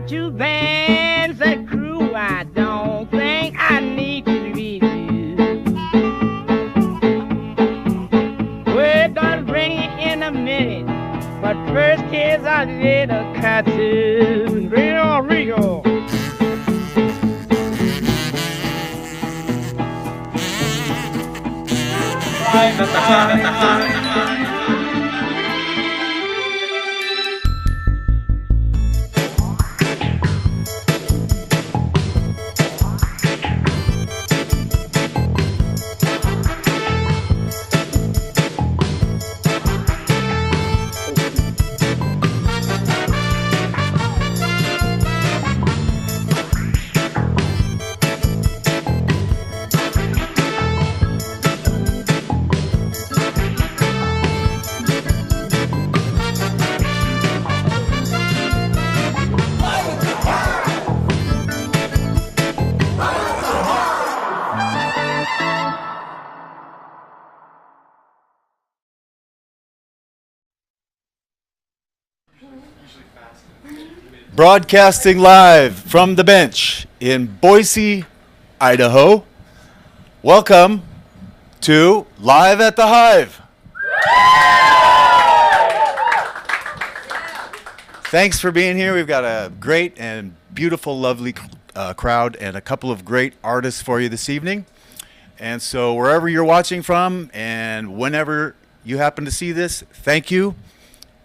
two bands and crew, I don't think I need to review. We're gonna bring it in a minute, but first here's our little cartoon. Bring it on, Rico. Live at the Hive. Broadcasting live from the bench in Boise, Idaho. Welcome to Live at the Hive. Thanks for being here. We've got a great and beautiful, lovely crowd and a couple of great artists for you this evening. And so wherever you're watching from and whenever you happen to see this, thank you.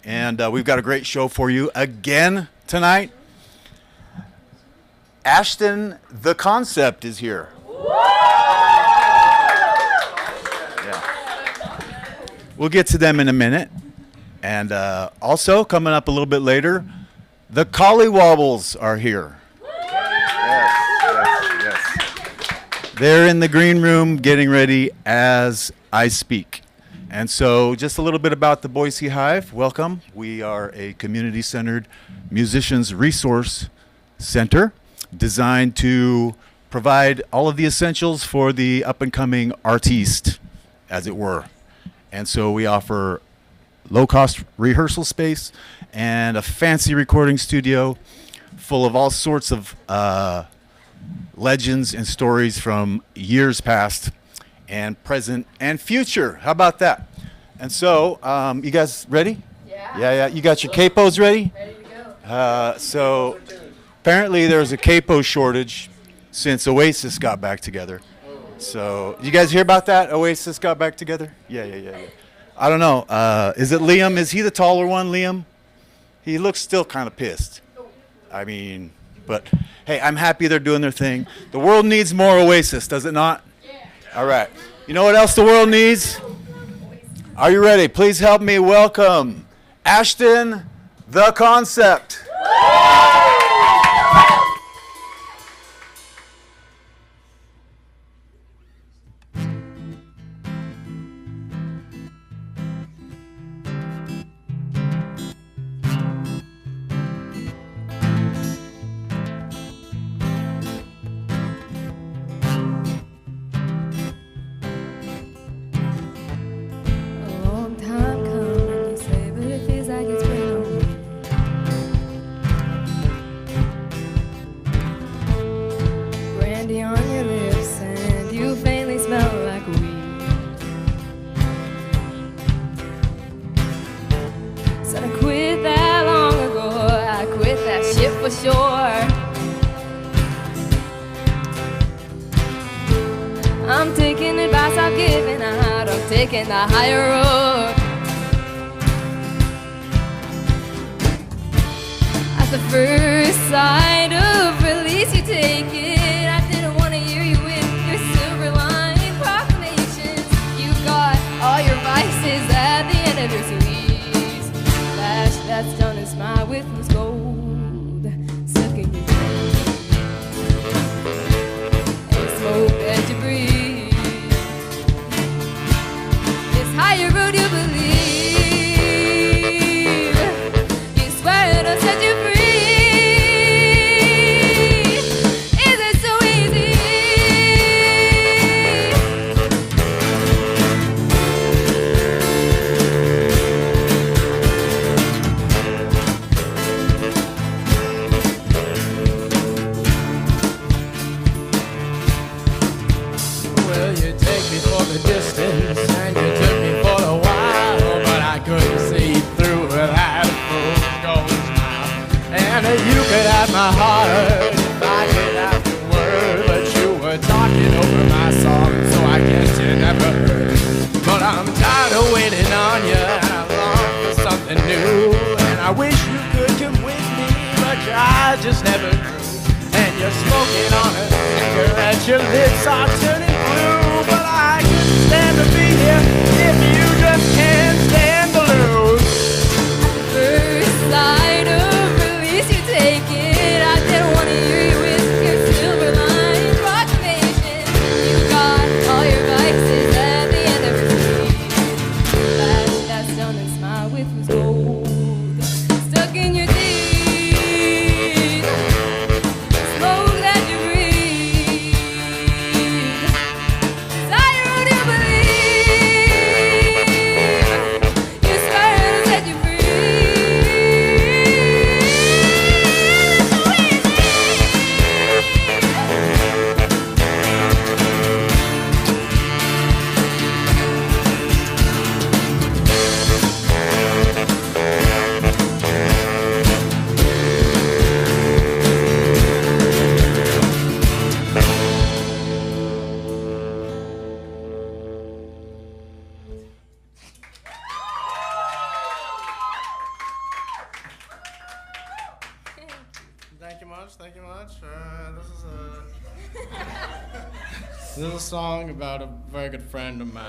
And we've got a great show for you again tonight. ASHTON, the concept, is here. Yeah. We'll get to them in a minute. And also, coming up a little bit later, the COLLYWOBBLES are here. Yes. They're in the green room getting ready as I speak. And so just a little bit about the Boise Hive. Welcome. We are a community-centered musicians resource center designed to provide all of the essentials for the up-and-coming artiste, as it were. And so we offer low-cost rehearsal space and a fancy recording studio full of all sorts of legends and stories from years past and present and future. How about that? And so, you guys ready? Yeah. Yeah. You got your capos ready? Ready to go. So, apparently there's a capo shortage since Oasis got back together. So, you guys hear about that? Oasis got back together? Yeah. I don't know. Is it Liam? Is he the taller one, Liam? He looks still kind of pissed. I mean, but hey, I'm happy they're doing their thing. The world needs more Oasis, does it not? All right. You know what else the world needs? Are you ready? Please help me welcome ASHTON, the concept. For sure, I'm taking advice I've given out. I'm taking the higher road. At the first sight of release, you take it. I didn't want to hear you with your silver line proclamations. You got all your vices at the end of your squeeze. Flash that's done and smile with was gold. Smoke that you breathe. This higher road you believe. You swear it'll set you free. Is it so easy? I just never drew. And you're smoking on a cigarette, your lips are turning blue. But I couldn't stand to be here if you just can't stand to lose. First light of release, you take it. I didn't want to hear you with your silver line proclamation. You got all your vices at the end of the street. Flash that stone and smile with was gold stuck in your teeth. Smoke that you breathe. Desire on your belief. You swear to set you free. Thank you much, thank you much. This is a song about a very good friend of mine.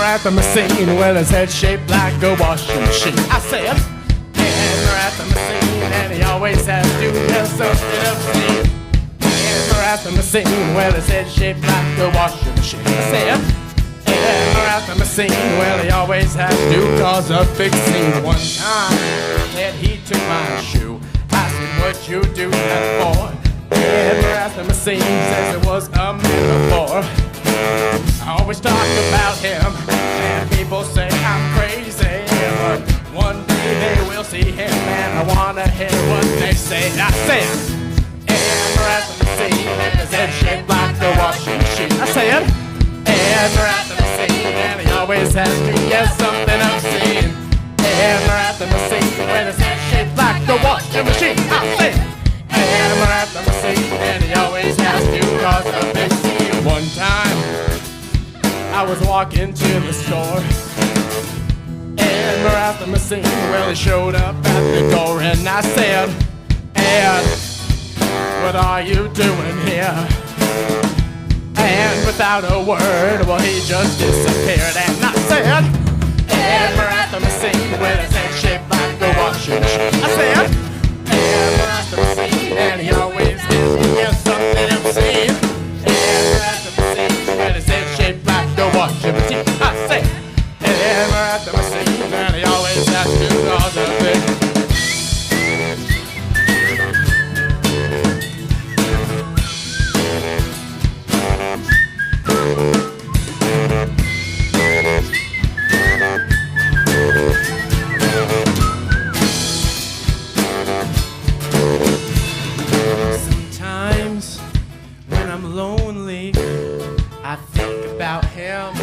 At the machine, well, his head shaped like a washing machine. I said, and we're at the machine, and he always has to do something obscene. And we're at the machine, well, his head shaped like a washing machine. I said, and we're at the machine, well, he always has to cause a big scene. One time, and he took my shoe. I said, what'd you do that for? And we're at the machine, says it was a metaphor. I always talk about him, and people say I'm crazy, but one day they will see him, and I wanna hear what they say. I said, and we're at the machine, and his head shaped like a washing machine. I said, and we're at the machine, and he always has to get something obscene. And we're at the machine, when his head shaped like a washing machine. I said, and we're at the machine, and he always has to cause a big scene. One time, I was walking to the store, and we're at the machine. Well, he showed up at the door, and I said, Ed, what are you doing here? And without a word, well, he just disappeared. And I said, Ed, we're at the machine. Well, his head shaped like a washing machine. I said, Ed, we're at the machine, and he always has to get something obscene. And we're at the machine, well, his head shaped like a washing machine. I say, and we're at the machine, and he always has to cause a big. Sometimes when I'm lonely, I think about him.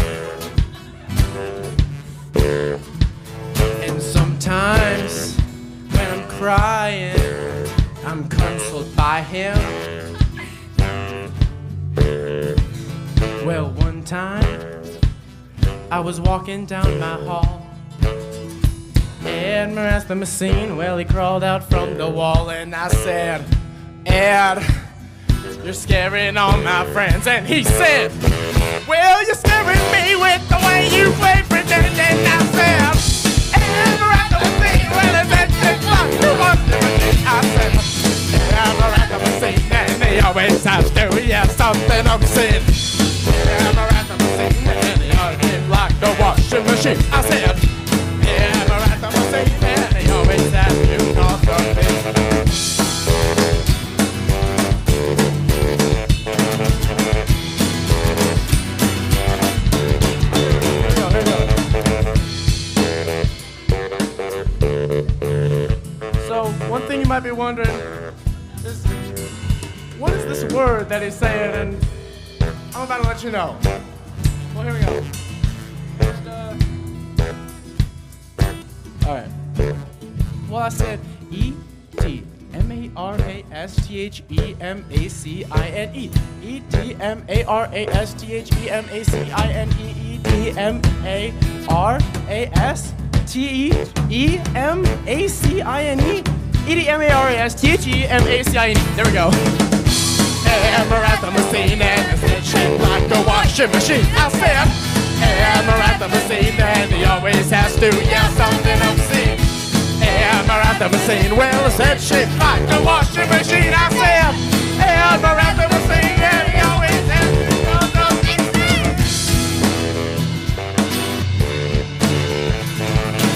And sometimes when I'm crying, I'm consoled by him. Well, one time I was walking down my hall, and at the machine, well, he crawled out from the wall, and I said, Ed, you're scaring all my friends. And he said, well, you're scaring me with the way you play pretend. And I said, and we're at the machine, well, it's at 6 o'clock, you want to machine. I said, and we're at the machine, and he always has to, yeah, something obscene. And we're at the machine, and he always like the washing machine. I said, and we're at the machine, and he always has to cause something. One thing you might be wondering is, what is this word that he's saying? And I'm about to let you know. Well, here we go. First, all right. Well, I said E-T-M-A-R-A-S-T-H-E-M-A-C-I-N-E. E-T-M-A-R-A-S-T-H-E-M-A-C-I-N-E. E-T-M-A-R-A-S-T-E-M-A-C-I-N-E. E-T-M-A-R-A-S-T-H-E-M-A-C-I-N-E. There we go. Hammer at the machine and it's itching like a washing machine. I said, hammer at the machine and he always has to yell something obscene. Hammer at the machine, well it's itching like a washing machine. I said, hammer at the machine and he always has to yell something obscene.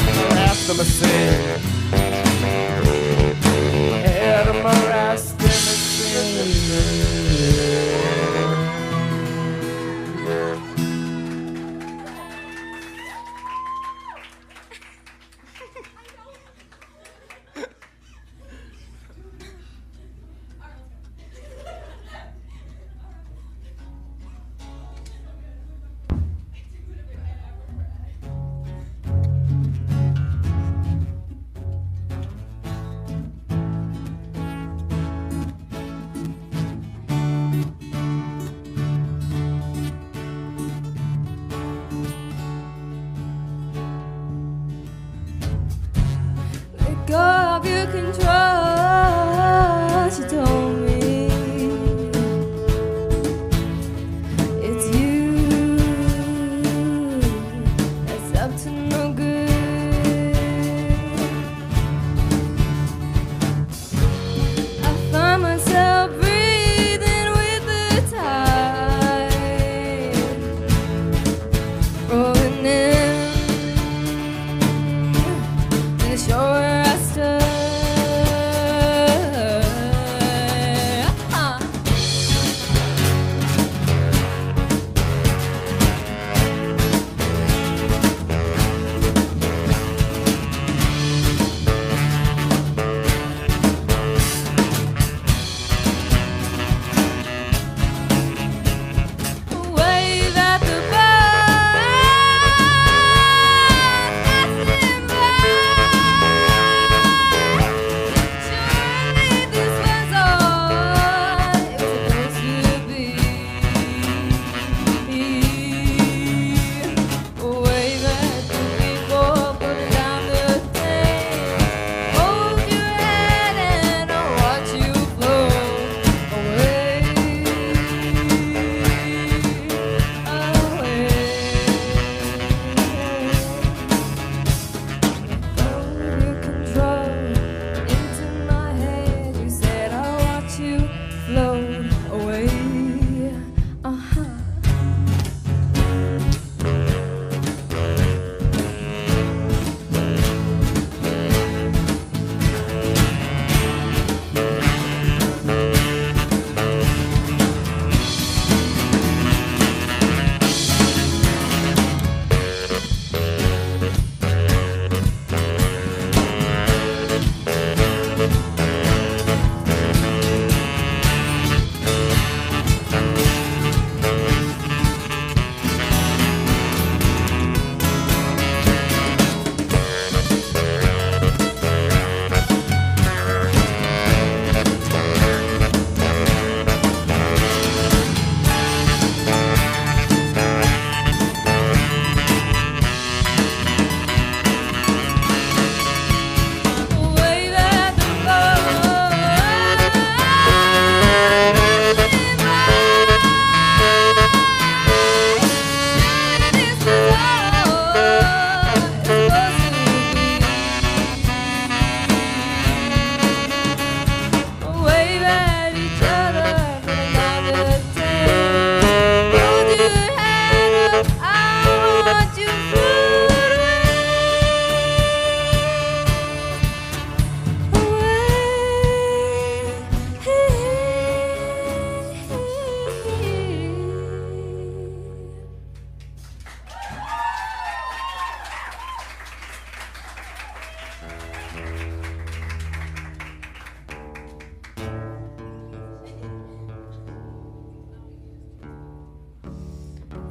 Hammer at the machine. Hammer at the machine.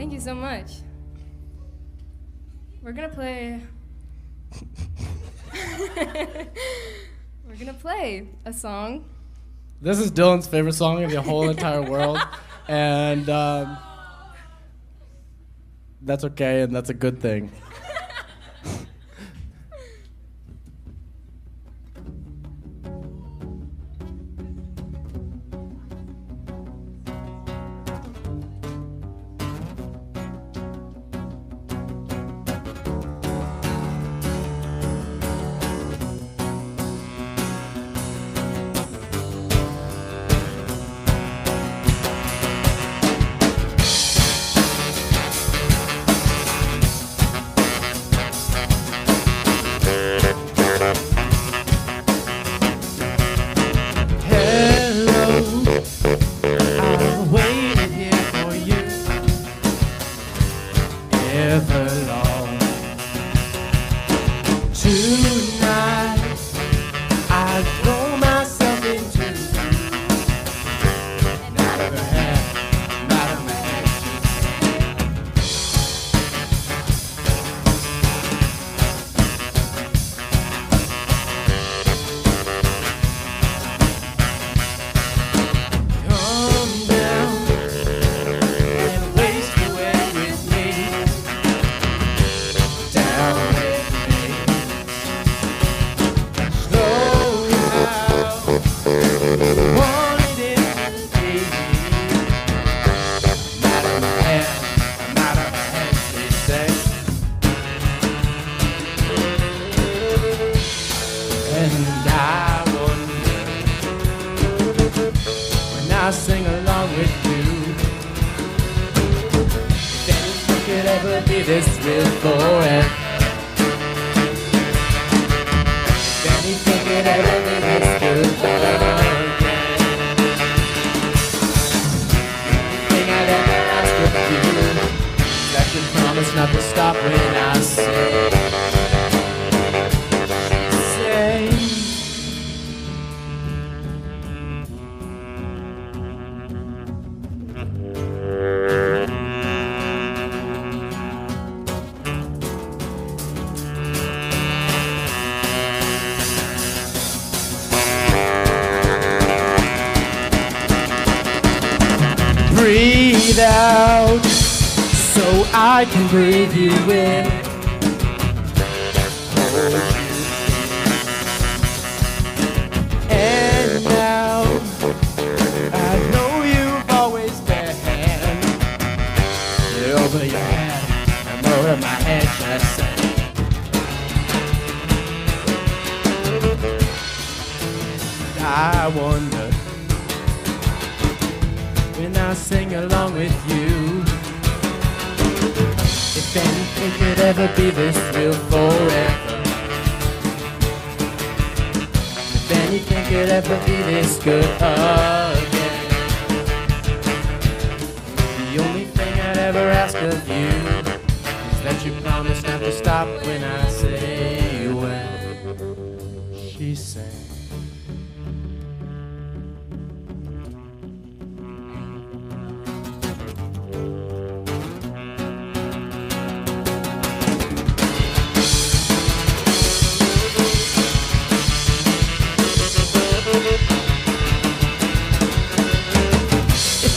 Thank you so much. We're gonna play. We're gonna play a song. This is Dylan's favorite song in the whole entire world, and that's okay, and that's a good thing. Breathe out so I can breathe you in. Hold you. And now I know you've always been over your head and over my head, just say. I wonder when I sing along with you, if anything could ever be this real forever. If anything could ever be this good again. The only thing I'd ever ask of you is that you promise not to stop when I say when. She sang.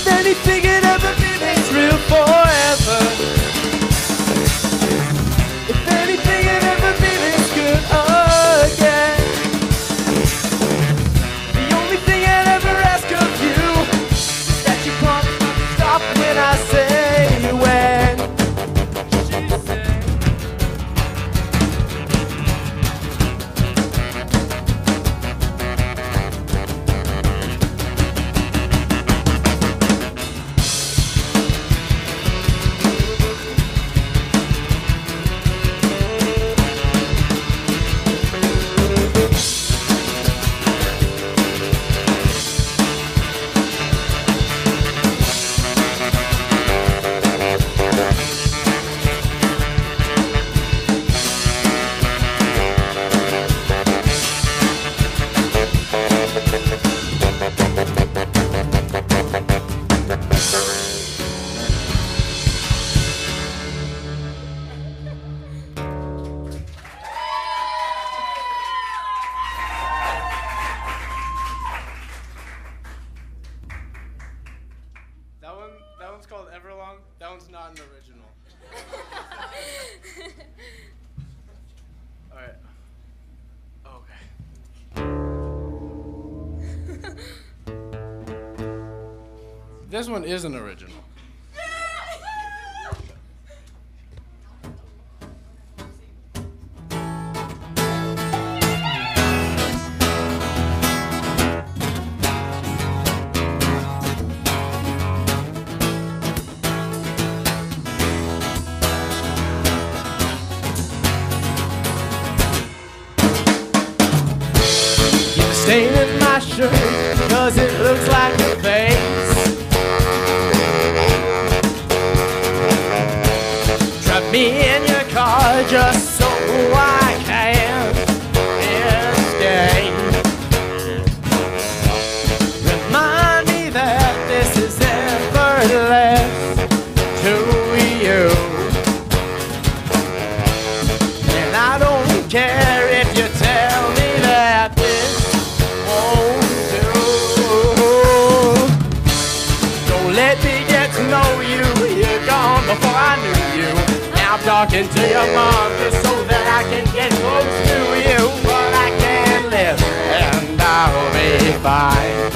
Anything could ever be this real forever. If anything could ever be this good again. not an original. All right. Okay. This one is an original. Staining my shirt, cause it looks like a face. Trap me in your car just so I can escape. Remind me that this is effortless to you. And I don't care if you tell me that this let me get to know you. You're gone before I knew you. Now I'm talking to your mom just so that I can get close to you. But I can't live and I'll be fine.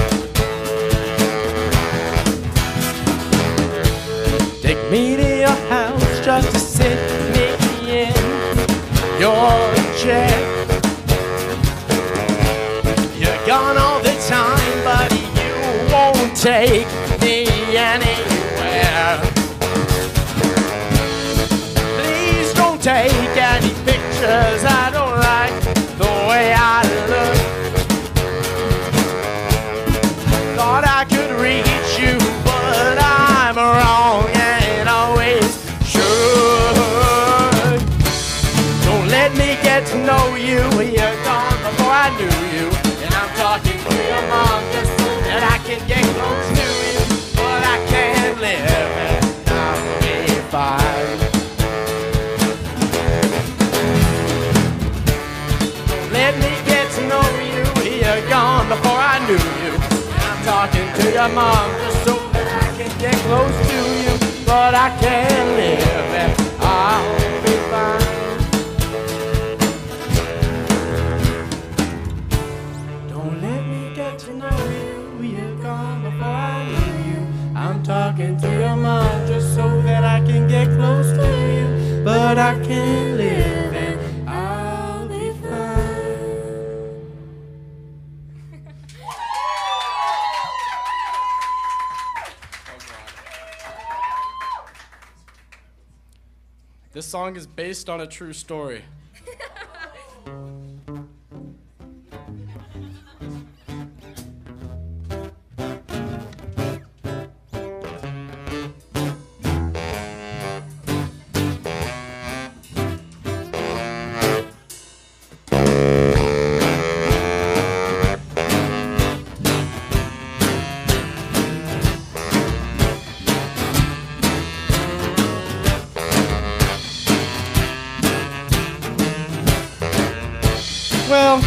Take me to your house just to sit me in your chair. You're gone all the time, but you won't take me anywhere. Please don't take any pictures. I don't like the way I look. Thought I could reach you, but I'm wrong and always should. Don't let me get to know you. You're gone before I knew you. And I'm talking to your mom just so that I can get close to you. But I can't live and I'll be fine. Let me get to know you. You're gone before I knew you. I'm talking to your mom just so that I can get close to you. But I can't live and I'll be fine. Don't let me get to know you. You're gone before I knew you. I'm talking to your mom just so that I can get close to you. But I can't live and I'll be fine. This song is based on a true story. Well,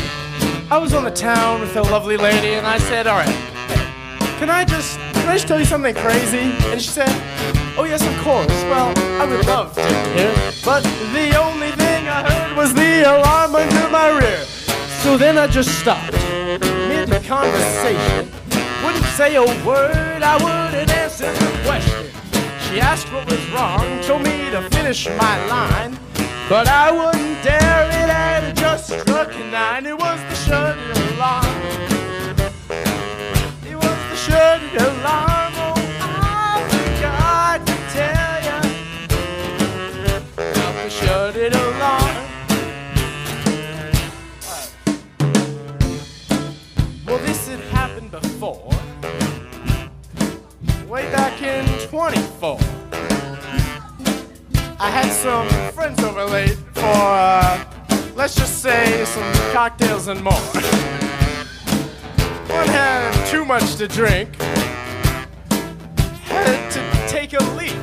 I was on the town with a lovely lady and I said, all right, can I just tell you something crazy? And she said, oh yes, of course. Well, I would love to hear. But the only thing I heard was the alarm under my rear. So then I just stopped, mid-conversation. Wouldn't say a word, I wouldn't answer her question. She asked what was wrong, told me to finish my line. But I wouldn't dare, it had just struck 9. It was the shutting alarm. It was the shutting alarm. Oh, I forgot to tell ya about the shutting alarm. Well, this had happened before, way back in 24. I had some friends over late for, let's just say, some cocktails and more. One had too much to drink, had to take a leak.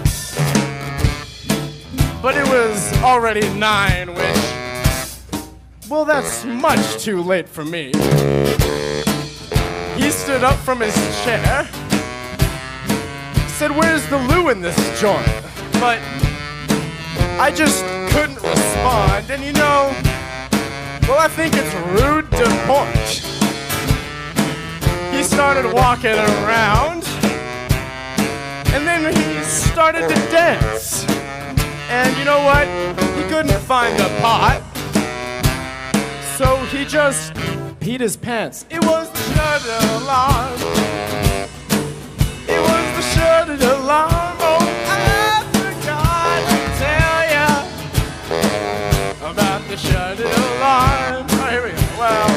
But it was already 9, which, well, that's much too late for me. He stood up from his chair, said, where's the loo in this joint? but I just couldn't respond. And you know, well, I think it's rude to point. He started walking around, and then he started to dance. And you know what? He couldn't find the pot, so he just peed his pants. It was the shudder alarm. It was the shudder alarm. Oh, I forgot to tell ya about the shudder alarm. Oh, here we go. Well,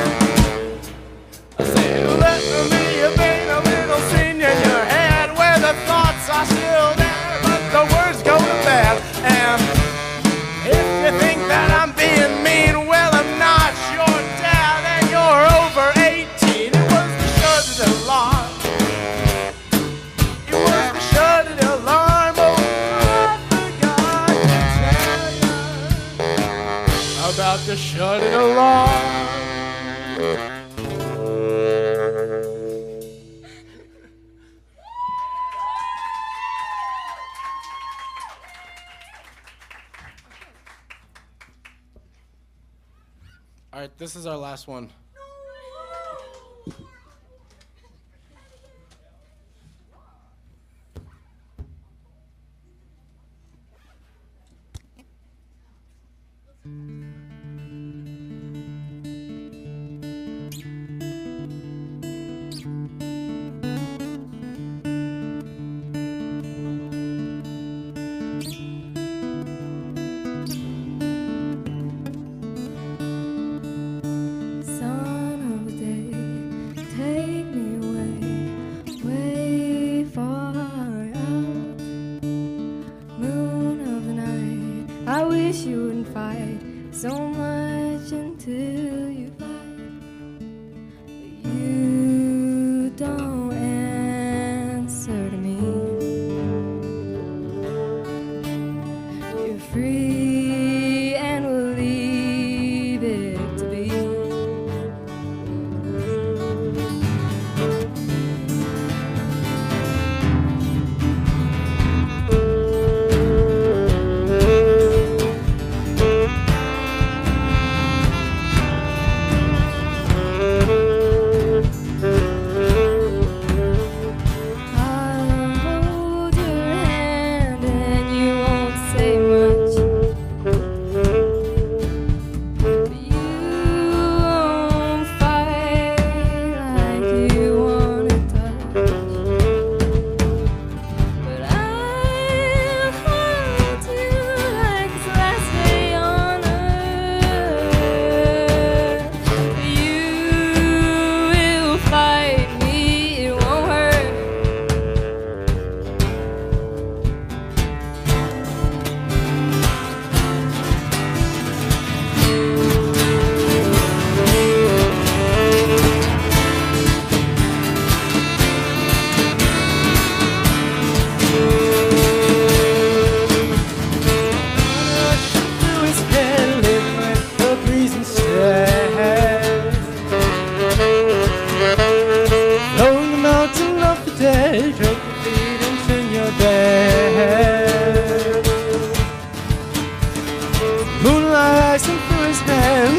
I said, let me paint a little scene in your head where the thoughts are still there, but the words go to bed. And if you think that I'm being mean, well, I'm not your dad, and you're over 18. It was the shudder alarm. It was the shudder alarm. Oh, I forgot to tell you about the shudder alarm. All right, this is our last one. So much until you fight, but you don't answer to me. You're free and we'll leave it to be.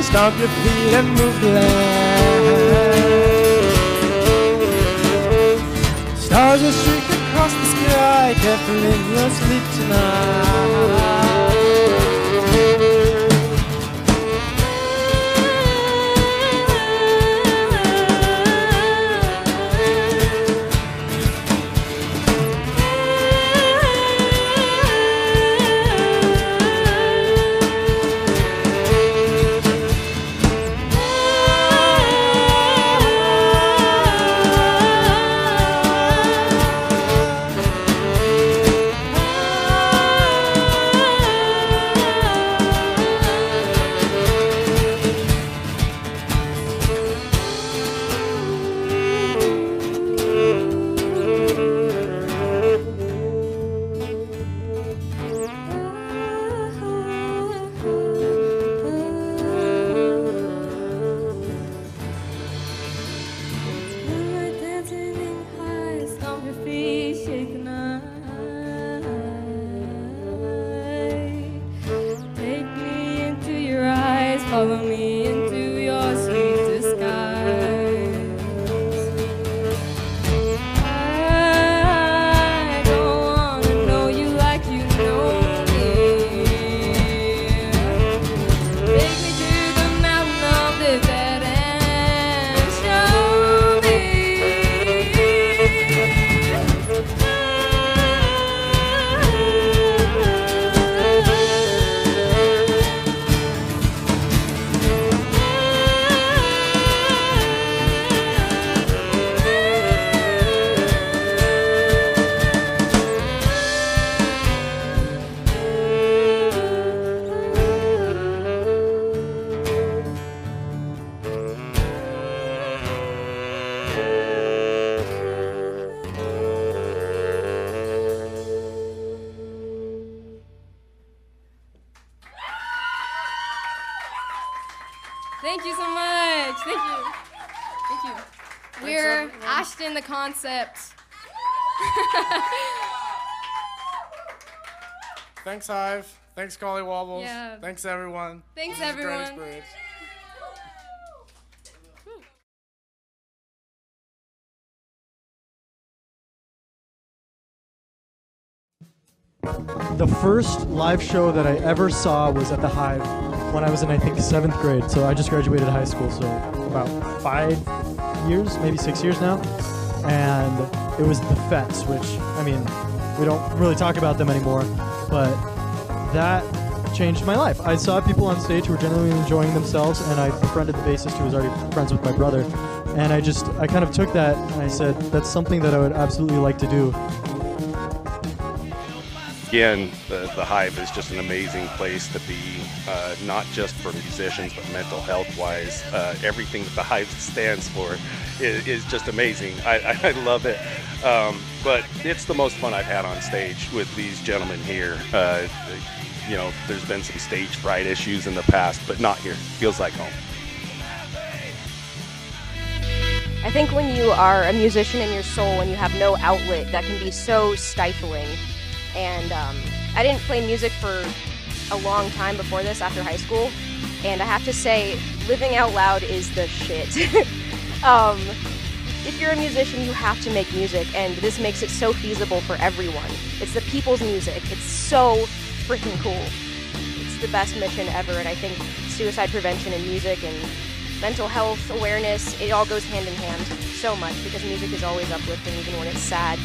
Stomp your feet and move the land. Stars are streaking across the sky, careful in your sleep tonight. We're ASHTON the Concept. Thanks, Hive. Thanks, COLLYWOBBLES. Yeah. Thanks, everyone. Thanks, This was a great everyone. experience. The first live show that I ever saw was at the Hive when I was in, I think, 7th grade. So I just graduated high school, so about 5 years, maybe 6 years now. And it was the Fets, which, I mean, we don't really talk about them anymore, but that changed my life. I saw people on stage who were genuinely enjoying themselves, and I befriended the bassist who was already friends with my brother. And I kind of took that and I said, that's something that I would absolutely like to do. Again, the Hive is just an amazing place to be, not just for musicians, but mental health-wise. Everything that the Hive stands for is just amazing. I love it. But it's the most fun I've had on stage with these gentlemen here. You know, there's been some stage fright issues in the past, but not here. Feels like home. I think when you are a musician in your soul and you have no outlet, that can be so stifling. And I didn't play music for a long time before this, after high school, and I have to say, living out loud is the shit. If you're a musician, you have to make music, and this makes it so feasible for everyone. It's the people's music. It's so freaking cool. It's the best mission ever, and I think suicide prevention and music and mental health awareness, it all goes hand in hand so much, because music is always uplifting even when it's sad.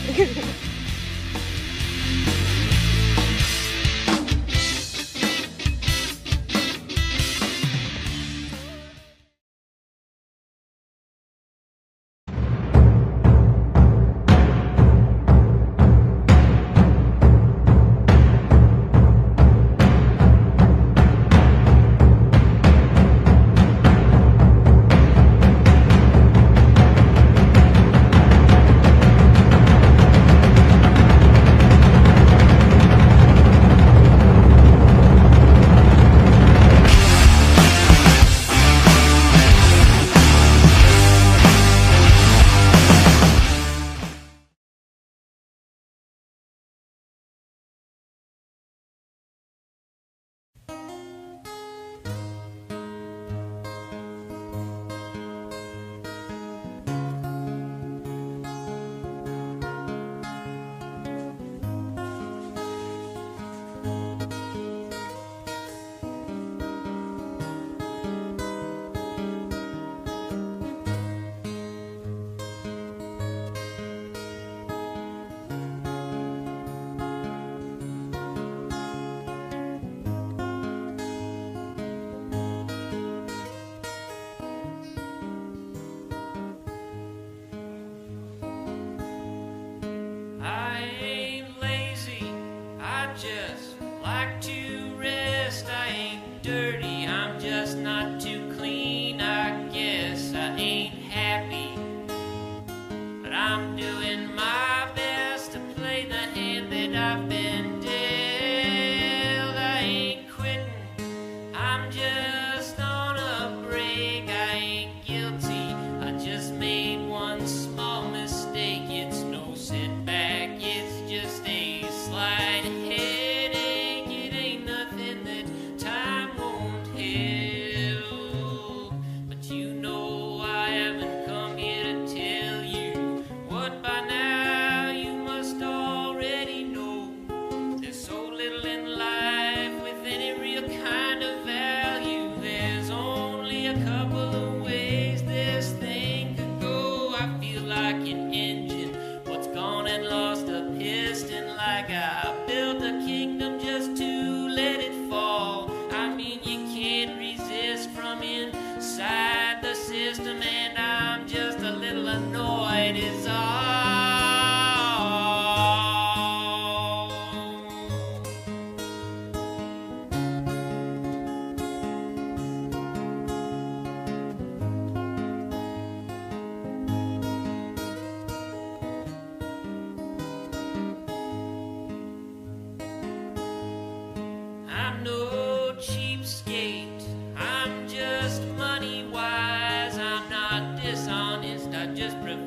Just money wise, I'm not dishonest, I just prefer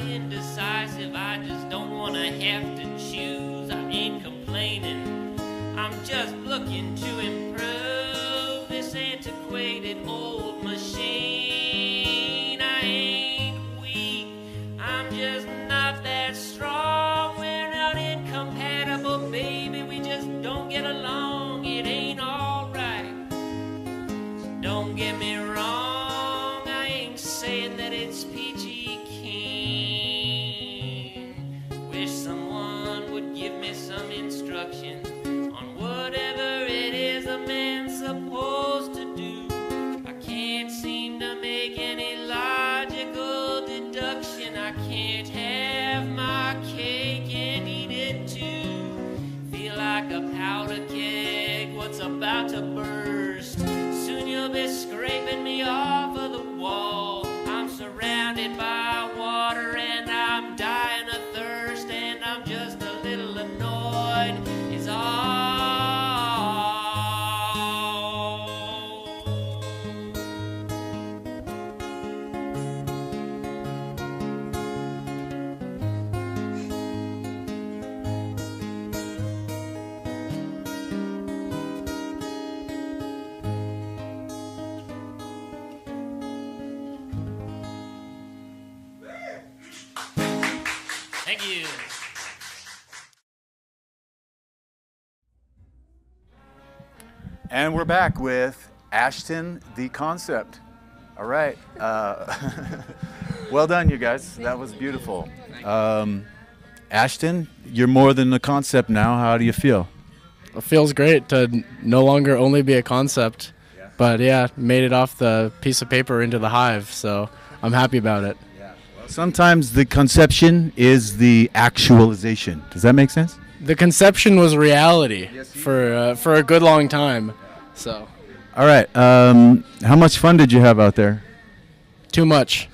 indecisive, I just don't wanna have to choose. I ain't complaining, I'm just looking to improve this antiquated old machine. I ain't weak, I'm just not that strong. We're not incompatible, baby, we just don't get along. It ain't alright, so don't get me wrong, I ain't saying that it's peachy keen. Wish someone would give me some instructions on whatever it is a man's supposed to do. I can't seem to make any logical deduction. I can't have my cake and eat it too. Feel like a powder keg, what's about to burst. Soon you'll be scraping me off of the wall. I'm surrounded by water and I'm dying of thirst, and I'm just a little annoyed is all. Thank you. And we're back with ASHTON, the concept. All right. Well done, you guys. That was beautiful. ASHTON, you're more than a concept now. How do you feel? It feels great to no longer only be a concept, but yeah, made it off the piece of paper into the hive, so I'm happy about it. Sometimes the conception is the actualization. Does that make sense? The conception was reality for a good long time, so. All right. How much fun did you have out there? Too much.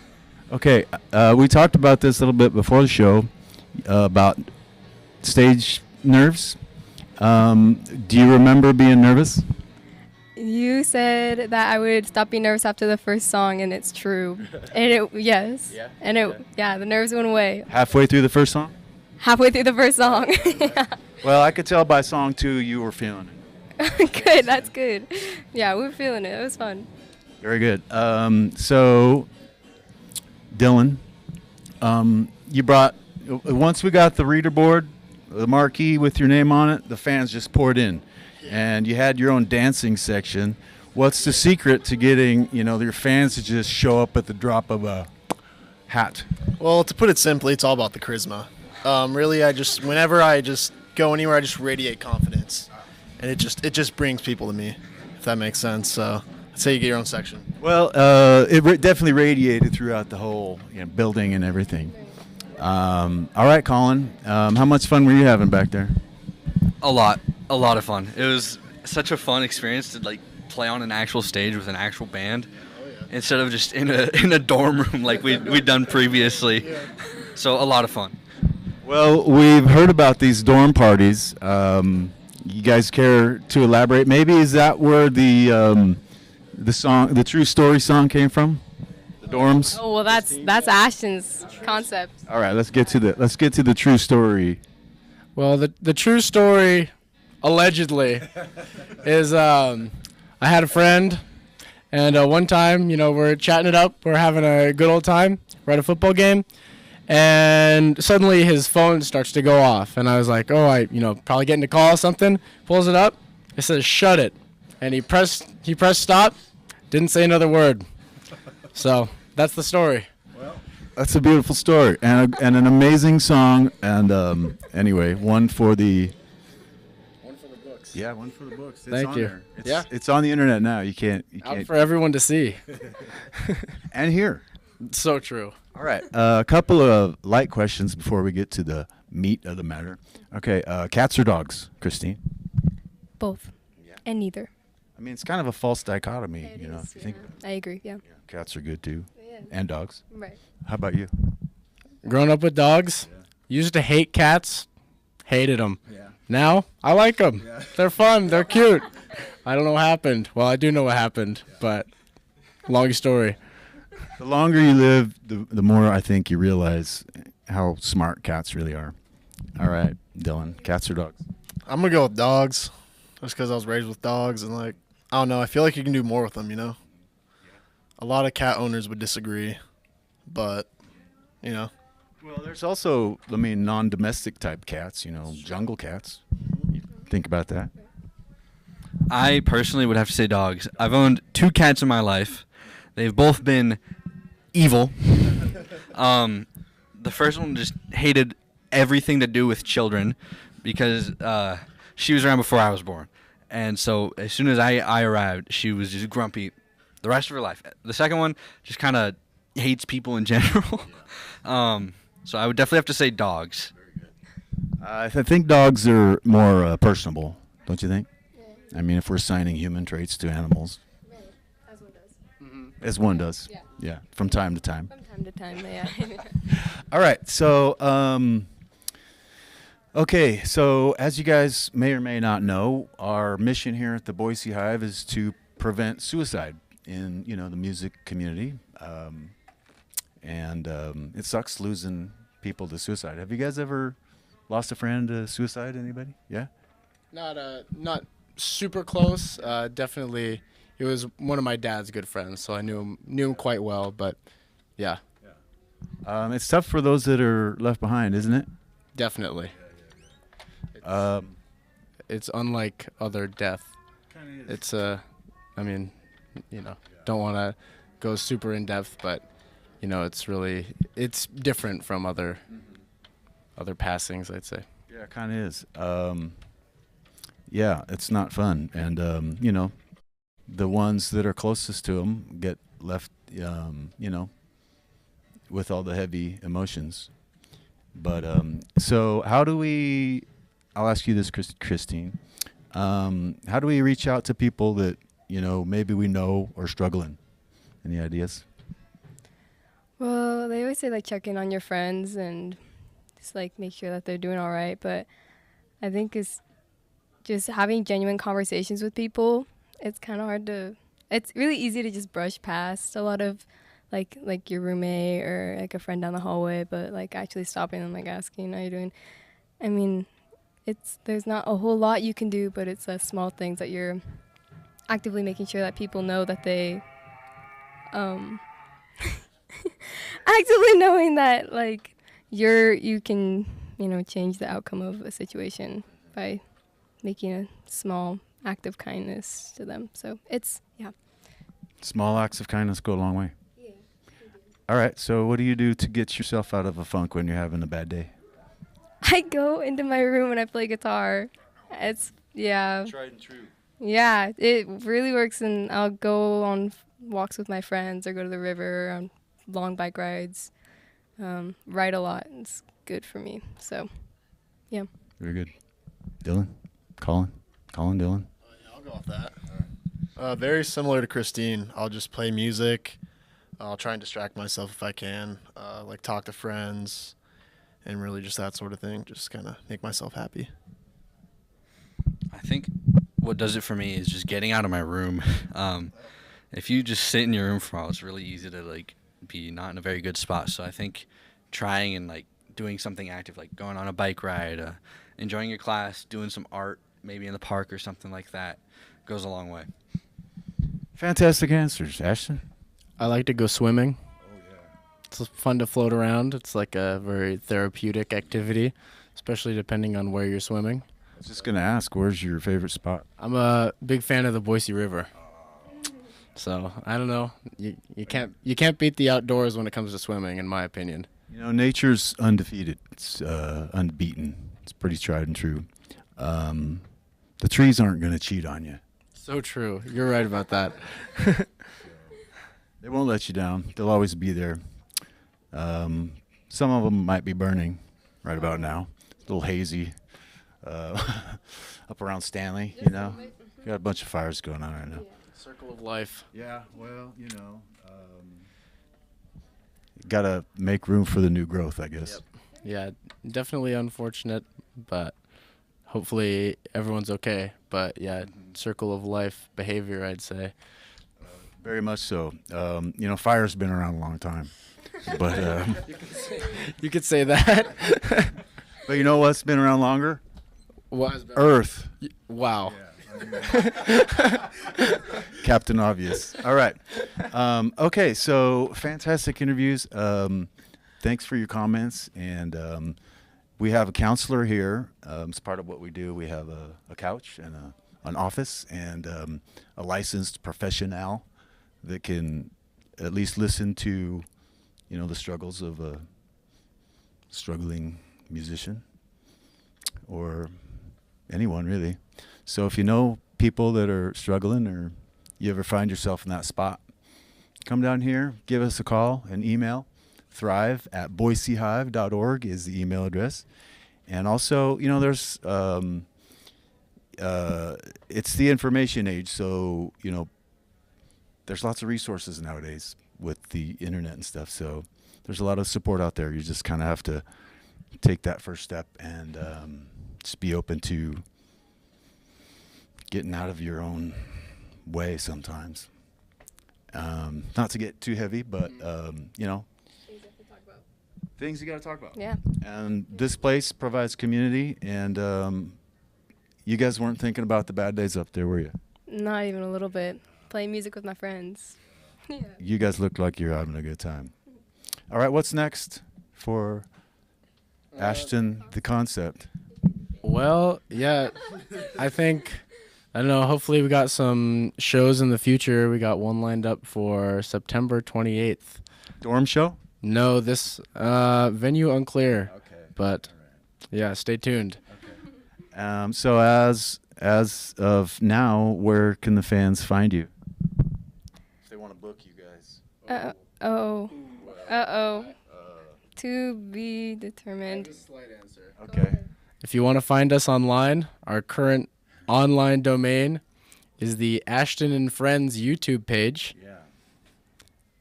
Okay. We talked about this a little bit before the show about stage nerves. Do you remember being nervous? You said that I would stop being nervous after the first song, and it's true. And yes. Yeah. And the nerves went away. Halfway through the first song? Halfway through the first song. Yeah. Well, I could tell by song 2 you were feeling it. Good, that's good. Yeah, we were feeling it. It was fun. Very good. So, Dylan, you brought, once we got the reader board, the marquee with your name on it, the fans just poured in. And you had your own dancing section. What's the secret to getting, your fans to just show up at the drop of a hat? Well, to put it simply, it's all about the charisma. Really, whenever I just go anywhere, I just radiate confidence. And it just brings people to me, if that makes sense. So I'd say you get your own section. Well, it definitely radiated throughout the whole building and everything. All right, Colin, how much fun were you having back there? A lot of fun. It was such a fun experience to play on an actual stage with an actual band, instead of just in a dorm room like we'd done previously. So a lot of fun. Well, we've heard about these dorm parties. You guys care to elaborate? Maybe is that where the song, the True Story song, came from? The dorms. Oh well, that's ASHTON's concept. All right, let's get to the True Story. Well, the true story, allegedly, is I had a friend, and one time, we're chatting it up, we're having a good old time, we're at a football game, and suddenly his phone starts to go off, and I was like, oh, probably getting a call or something. Pulls it up, it says shut it, and he pressed stop, didn't say another word. So that's the story. That's a beautiful story and an amazing song. And anyway, one for the books. Yeah, one for the books. It's Thank you. There. It's on the internet now. You can't out for everyone to see. And hear. So true. All right. A couple of light questions before we get to the meat of the matter. Okay. Cats or dogs, Christine? Both. Yeah. And neither. I mean, it's kind of a false dichotomy, if you think. I agree. Yeah. Cats are good too. Yeah. And dogs. Right. How about you? Growing up with dogs, used to hate cats, hated them. Yeah. Now, I like them. Yeah. They're fun. They're cute. I don't know what happened. Well, I do know what happened, but long story. The longer you live, the more I think you realize how smart cats really are. All right, Dylan, cats or dogs? I'm gonna go with dogs, just because I was raised with dogs, and like I don't know, I feel like you can do more with them. You know, a lot of cat owners would disagree, but you know. Well, there's also, I mean, non-domestic type cats. You know, jungle cats. You think about that. I personally would have to say dogs. I've owned 2 cats in my life. They've both been evil. The first one just hated everything to do with children because she was around before I was born. And so as soon as I arrived, she was just grumpy the rest of her life. The second one just kind of hates people in general. So I would definitely have to say dogs. I think dogs are more personable, don't you think? I mean, if we're assigning human traits to animals. As one does. As one does. Yeah. Yeah, from time to time. From time to time, yeah. All right, so, okay, so as you guys may or may not know, our mission here at the Boise Hive is to prevent suicide in, you know, the music community. It sucks losing people to suicide. Have you guys ever lost a friend to suicide? Anybody? Yeah? Not super close. Definitely, it was one of my dad's good friends, so I knew him quite well. But yeah. It's tough for those that are left behind, isn't it? Definitely. It's unlike other death. It's I mean, you know, don't want to go super in depth, but you know, it's different from other passings, I'd say. Yeah, it kind of is. Yeah, it's not fun, and you know, the ones that are closest to them get left, you know, with all the heavy emotions. But so how do we? I'll ask you this, Christine. How do we reach out to people that, you know, maybe we know are struggling? Any ideas? Well, they always say, like, check in on your friends and just, like, make sure that they're doing all right. But I think it's just having genuine conversations with people. It's kind of hard to – it's really easy to just brush past a lot of, like your roommate or, like, a friend down the hallway. But, like, actually stopping and, like, asking how you're doing. I mean, there's not a whole lot you can do, but it's small things that you're actively making sure that people know that they actively knowing that, like, you can, you know, change the outcome of a situation by making a small act of kindness to them. So it's, yeah. Small acts of kindness go a long way. Yeah. All right, so what do you do to get yourself out of a funk when you're having a bad day? I go into my room and I play guitar. It's, yeah. Tried and true. Yeah, it really works, and I'll go on walks with my friends or go to the river on long bike rides. Ride a lot. It's good for me. So, yeah. Very good. Dylan? Colin, Dylan? Yeah, I'll go off that. Very similar to Christine. I'll just play music. I'll try and distract myself if I can. Like talk to friends and really just that sort of thing. Just kind of make myself happy. I think what does it for me is just getting out of my room. If you just sit in your room for a while, it's really easy to, like, be not in a very good spot. So I think trying and, like, doing something active, like going on a bike ride, enjoying your class, doing some art, maybe in the park or something like that, goes a long way. Fantastic answers. Ashton? I like to go swimming. Oh, yeah. It's fun to float around. It's like a very therapeutic activity, especially depending on where you're swimming. I was just going to ask, where's your favorite spot? I'm a big fan of the Boise River. So, I don't know. You can't beat the outdoors when it comes to swimming, in my opinion. You know, nature's undefeated. It's unbeaten. It's pretty tried and true. The trees aren't going to cheat on you. So true. You're right about that. They won't let you down. They'll always be there. Some of them might be burning right about now. It's a little hazy up around Stanley, you know. Got a bunch of fires going on right now. Circle of life. Yeah, well, you know, got to make room for the new growth, I guess. Yep. Yeah, definitely unfortunate, but hopefully everyone's okay. But yeah, circle of life behavior, I'd say. Very much so. You know, fire's been around a long time, but You could say that. but you know what's been around longer? What has been- Earth. Wow. Captain Obvious. All right. Okay, so fantastic interviews. Thanks for your comments. And we have a counselor here. It's part of what we do. We have a couch and an office and a licensed professional that can at least listen to, you know, the struggles of a struggling musician or anyone really. So if you know people that are struggling or you ever find yourself in that spot, come down here, give us a call, an email. thrive@boisehive.org is the email address. And also, you know, there's it's the information age, so, you know, there's lots of resources nowadays with the internet and stuff. So there's a lot of support out there. You just kind of have to take that first step and just be open to getting out of your own way sometimes. Not to get too heavy, but you know, things you got to talk about. Yeah. And this place provides community, and you guys weren't thinking about the bad days up there, were you? Not even a little bit. Playing music with my friends. Yeah. You guys look like you're having a good time. All right, what's next for ASHTON, the concept? Well, yeah, I don't know, hopefully we got some shows in the future. We got one lined up for September 28th. Dorm show? No, this venue unclear. Okay. But yeah, stay tuned. So as of now, where can the fans find you? If they want to book you guys. To be determined. Slight answer. Okay. If you want to find us online, our current online domain is the Ashton and Friends YouTube page. Yeah.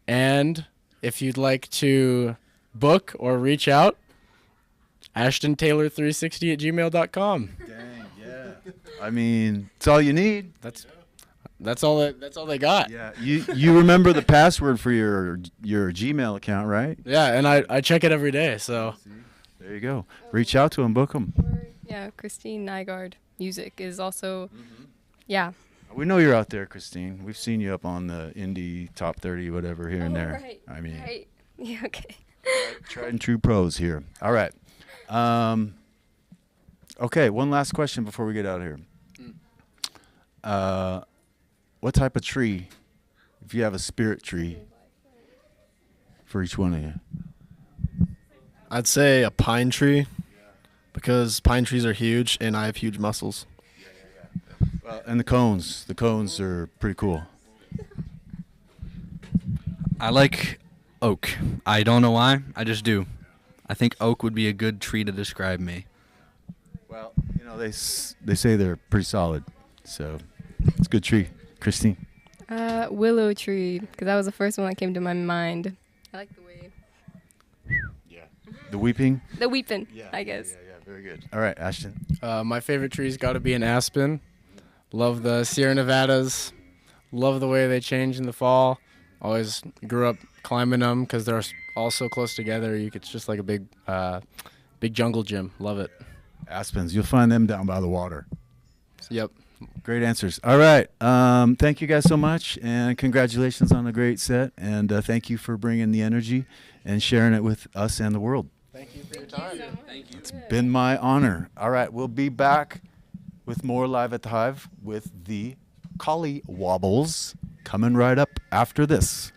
And if you'd like to book or reach out, AshtonTaylor360@gmail.com. Dang, yeah. I mean, it's all you need. That's all they got. Yeah. You remember the password for your Gmail account, right? Yeah, and I check it every day, so There you go. Reach out to them, book them. Yeah, Christine Nygaard music is also, yeah. We know you're out there, Christine. We've seen you up on the indie top 30, whatever, here and there. Right. I mean, Right. Yeah, okay. tried and true pros here. All right. Okay, one last question before we get out of here. What type of tree, if you have a spirit tree, for each one of you? I'd say a pine tree because pine trees are huge and I have huge muscles. Well, and the cones. The cones are pretty cool. I like oak. I don't know why. I just do. I think oak would be a good tree to describe me. Well, you know, they say they're pretty solid. So it's a good tree. Christine? Willow tree, because that was the first one that came to my mind. I like the way. Yeah. The weeping? The weeping, I guess. Yeah, very good. All right, Ashton. my favorite tree's got to be an aspen. Love the Sierra Nevadas. Love the way they change in the fall. Always grew up climbing them because they're all so close together. It's just like a big jungle gym. Love it. Aspens. You'll find them down by the water. Yep. Great answers. All right. Thank you guys so much, and congratulations on a great set. And thank you for bringing the energy and sharing it with us and the world. Thank you for your time. Thank you. It's been my honor. All right. We'll be back with more Live at the Hive with the COLLYWOBBLES coming right up after this.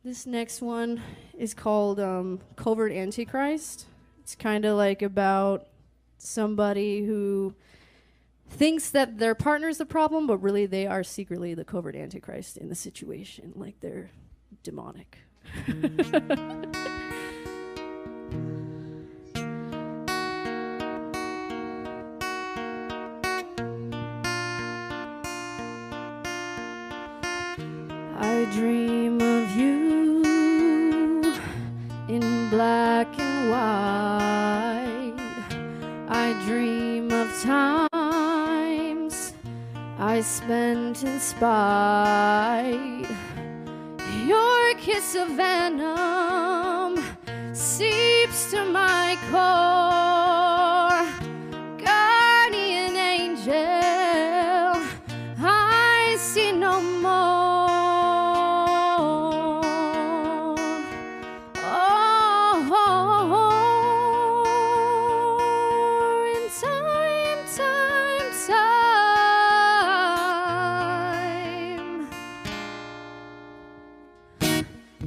This next one is called Covert Antichrist. It's kind of like about somebody who thinks that their partner's the problem, but really they are secretly the covert Antichrist in the situation. Like they're demonic. I dream of you in black and white. I dream of times I spent in spite. Your kiss of venom seeps to my core. Guardian angel, I see no more.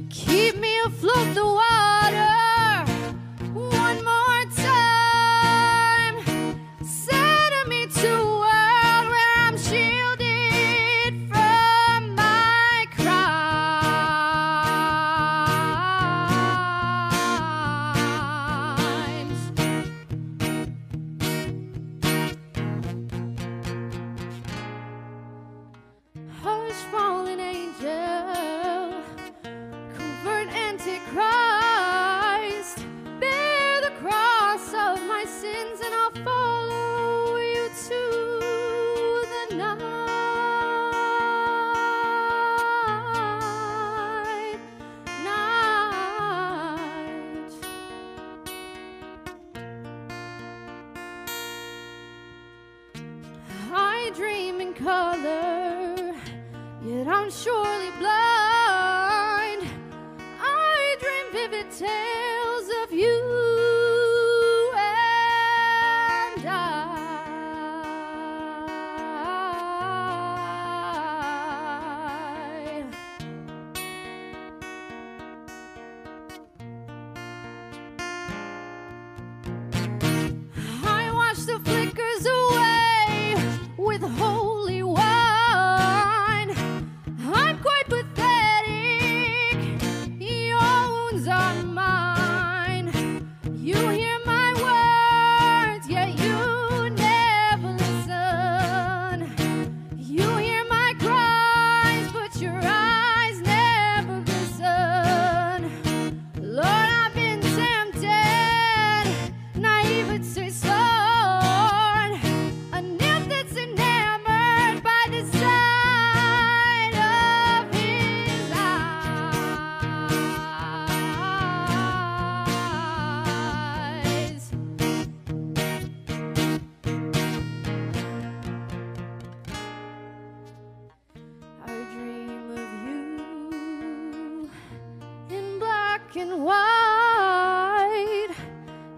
Keep me afloat the water one more time. Send me to a world where I'm shielded from my crimes. Hush, fallen angel, covert Antichrist, bear the cross of my sins and I'll follow you to the night. I dream in color, yet I'm surely blind. I dream vivid tales of you and I watch the flickers away with holy wine. I'm quite pathetic. Your wounds are mine. You hear my words, yet you never listen. You hear my cries, but your eyes never listen. Lord, I've been tempted, naivety scorn, a nymph that's enamored by the sight of his eyes. I dream of you in black and white,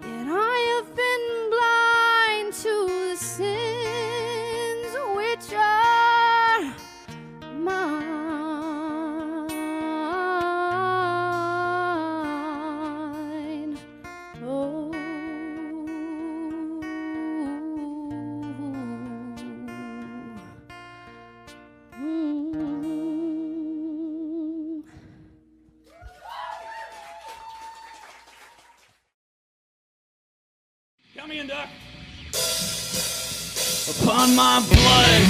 yet I have been blind to the sins which are mine. Oh. Come in, Doc. Upon my blood.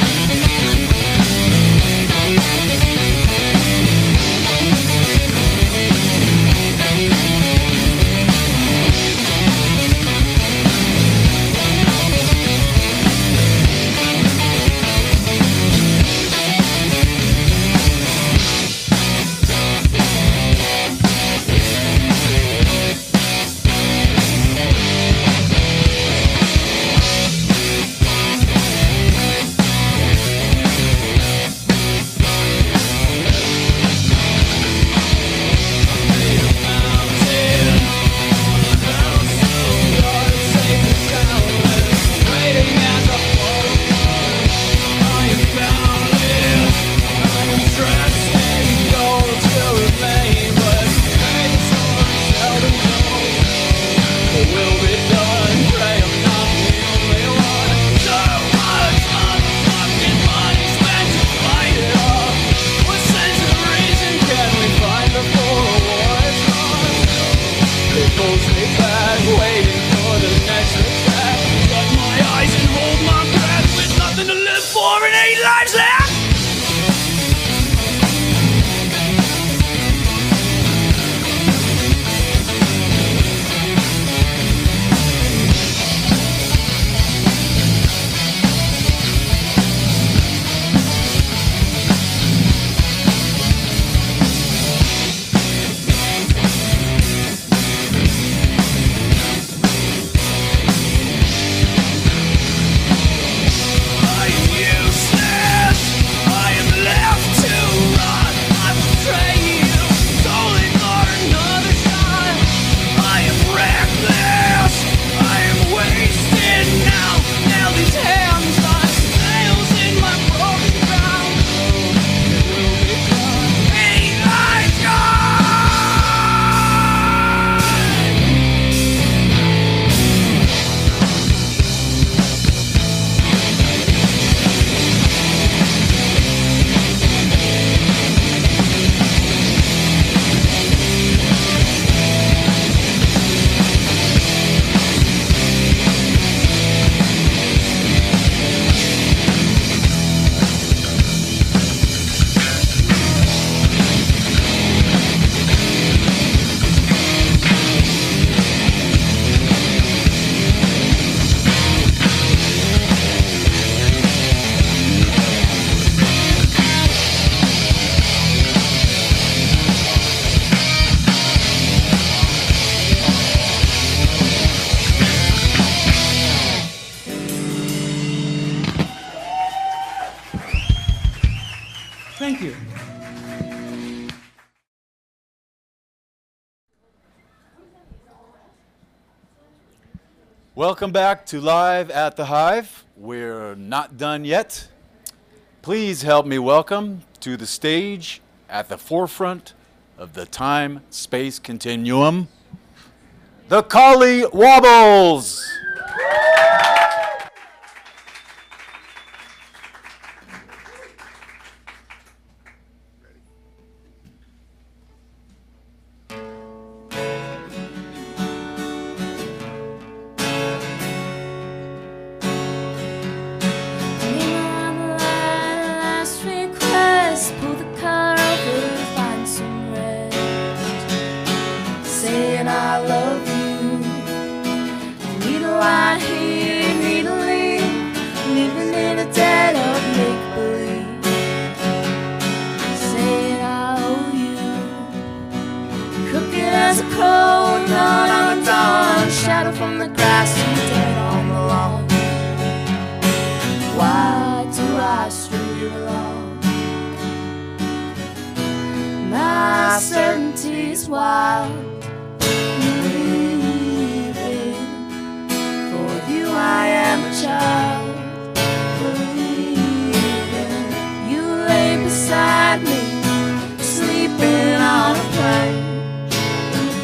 people sit back, waiting for the next attack. Shut my eyes and hold my breath with nothing to live for and 8 lives left. Thank you. Welcome back to Live at the Hive. We're not done yet. Please help me welcome to the stage at the forefront of the time-space continuum, the COLLYWOBBLES. I love you. Need a lie here, need a leave, living in a dead of make-believe. Saying I owe you, cooking as a crow, dawn on the dawn, shadow from the grass and dead on the lawn. Why do I string you along? My certainty's wild. I am a child, believing you lay beside me, sleeping on a plane in the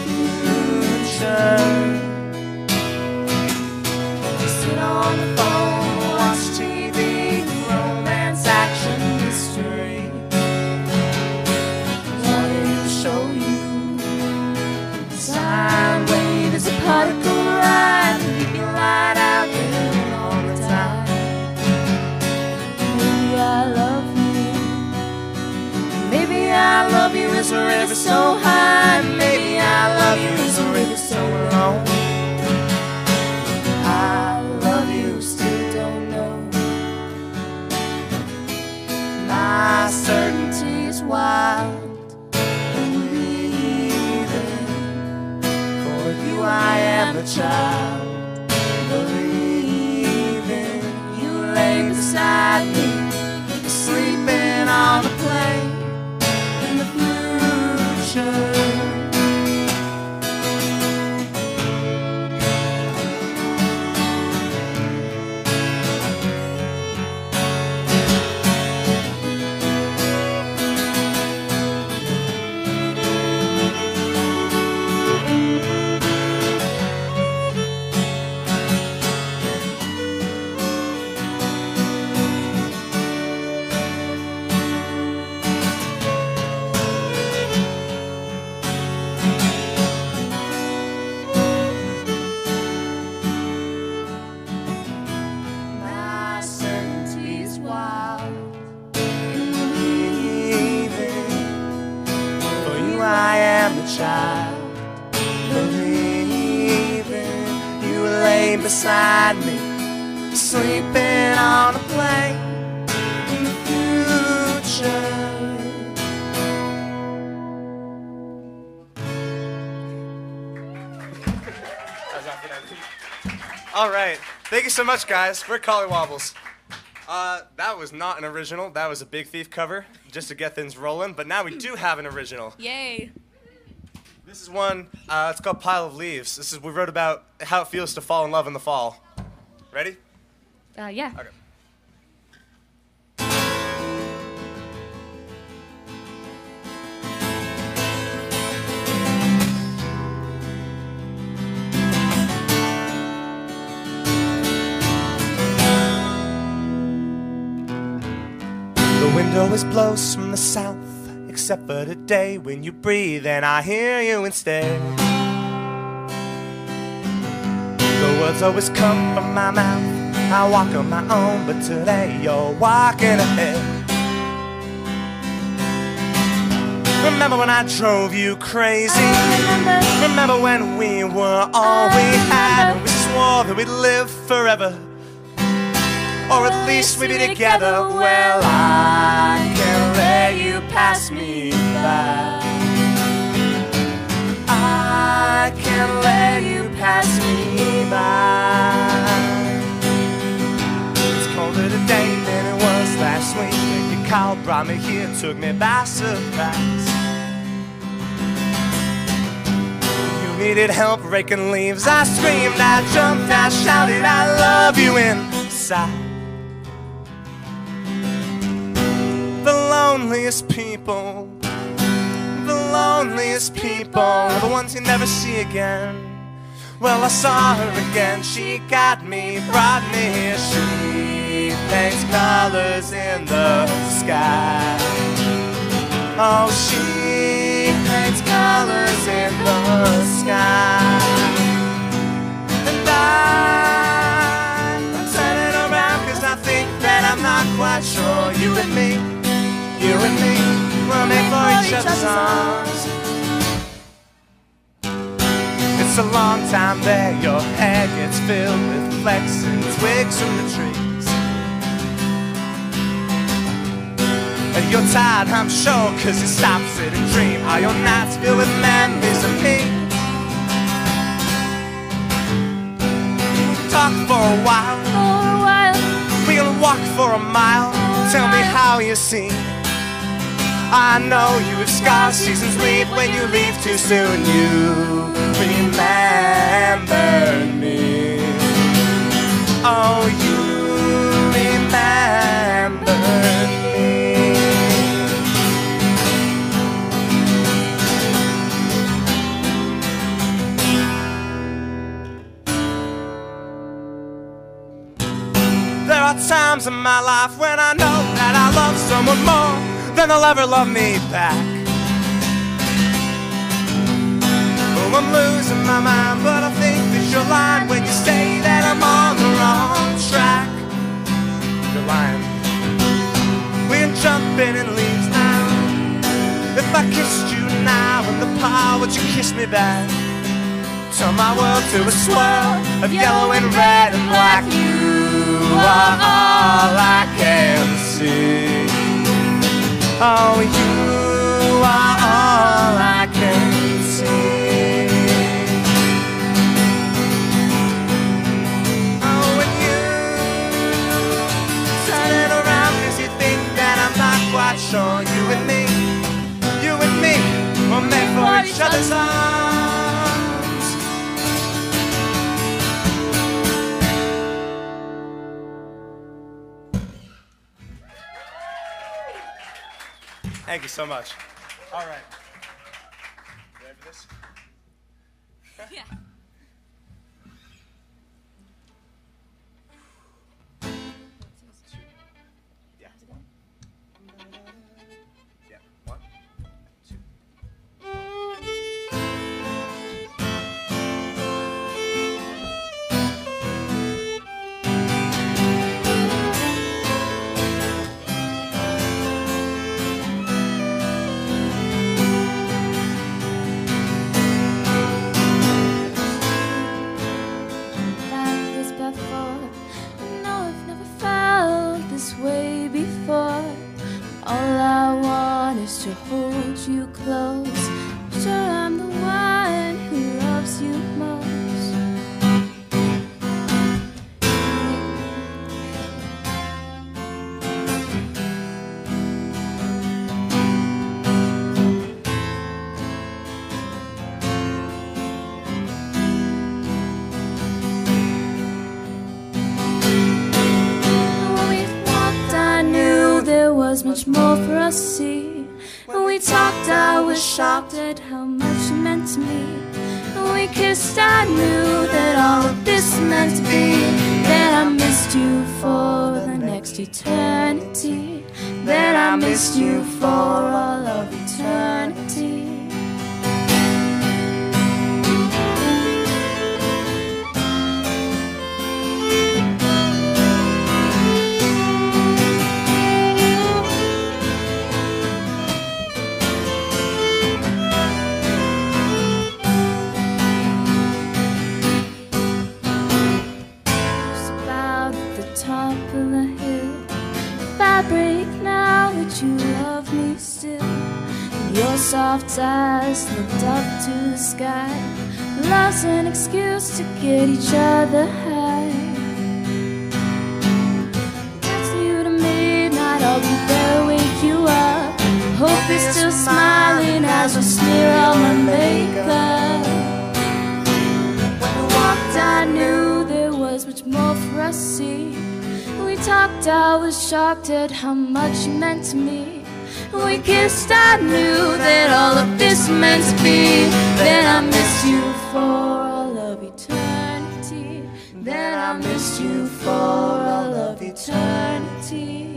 future. Sit on the phone, watch TV, romance, action, mystery. Wanted to show you, sine wave is a particle ride, you light out. I love you as a river so high. Maybe I love you as a river so long. I love you, still don't know. My certainty is wild, believing for you I am a child, believing you lay beside me, sleeping on the plane. beside me, sleeping on a plane in the future. All right. Thank you so much, guys. We're COLLYWOBBLES. That was not an original. That was a Big Thief cover, just to get things rolling. But now we do have an original. Yay. This is one, it's called Pile of Leaves. We wrote about how it feels to fall in love in the fall. Ready? Yeah. Okay. The window is blows from the south, except for today when you breathe and I hear you instead. The words always come from my mouth, I walk on my own, but today you're walking ahead. Remember when I drove you crazy? Remember when we were all we had, and we swore that we'd live forever, or at least we'd be together. Well, I can't let you pass me by. I can't let you pass me by. It's colder today than it was last week. When you called, brought me here, took me by surprise. You needed help raking leaves. I screamed, I jumped, I shouted, I love you inside. The loneliest people are the ones you never see again. Well, I saw her again, she got me, brought me here. She paints colors in the sky. Oh, she paints colors in the sky. And I'm turning around 'cause I think that I'm not quite sure. You and me were made for each other's arms. It's a long time there, your hair gets filled with flecks and twigs from the trees. And you're tired, I'm sure, 'cause you stop, sit and dream. Are your nights filled with memories of me? Talk for a while, we'll walk for a mile. Tell me how you see. I know you have scars, seasons leave when you leave too soon. You remember me. Oh, you remember me. There are times in my life when I know that I love someone more than they'll ever love me back. Oh, I'm losing my mind, but I think that you're lying when you say that I'm on the wrong track. You're lying. We're jumping in leaves now. If I kissed you now in the pile, would you kiss me back? Turn my world to a swirl of yellow and red and black. You are all I can see. Oh, you are all I can see. Oh, when you turn it around 'cause you think that I'm not quite sure. You and me were made for each other's arms. Thank you so much. All right. You ready for this? Yeah. Yeah. 1, 2. was much more for us to see. When we talked, I was shocked at how much you meant to me. When we kissed, I knew that all of this meant to be. That I missed you for the next eternity. That I missed you for all of eternity. Top of the hill, fabric now that you love me still. Your soft eyes looked up to the sky. Love's an excuse to get each other high. Text you to midnight, I'll be there, wake you up. Hope you're still smiling as I smear all my makeup. When I walked, I knew there was much more for us to see. We talked, I was shocked at how much you meant to me. When we kissed, I knew that all of this meant to be. That I missed you for all of eternity. That I missed you for all of eternity.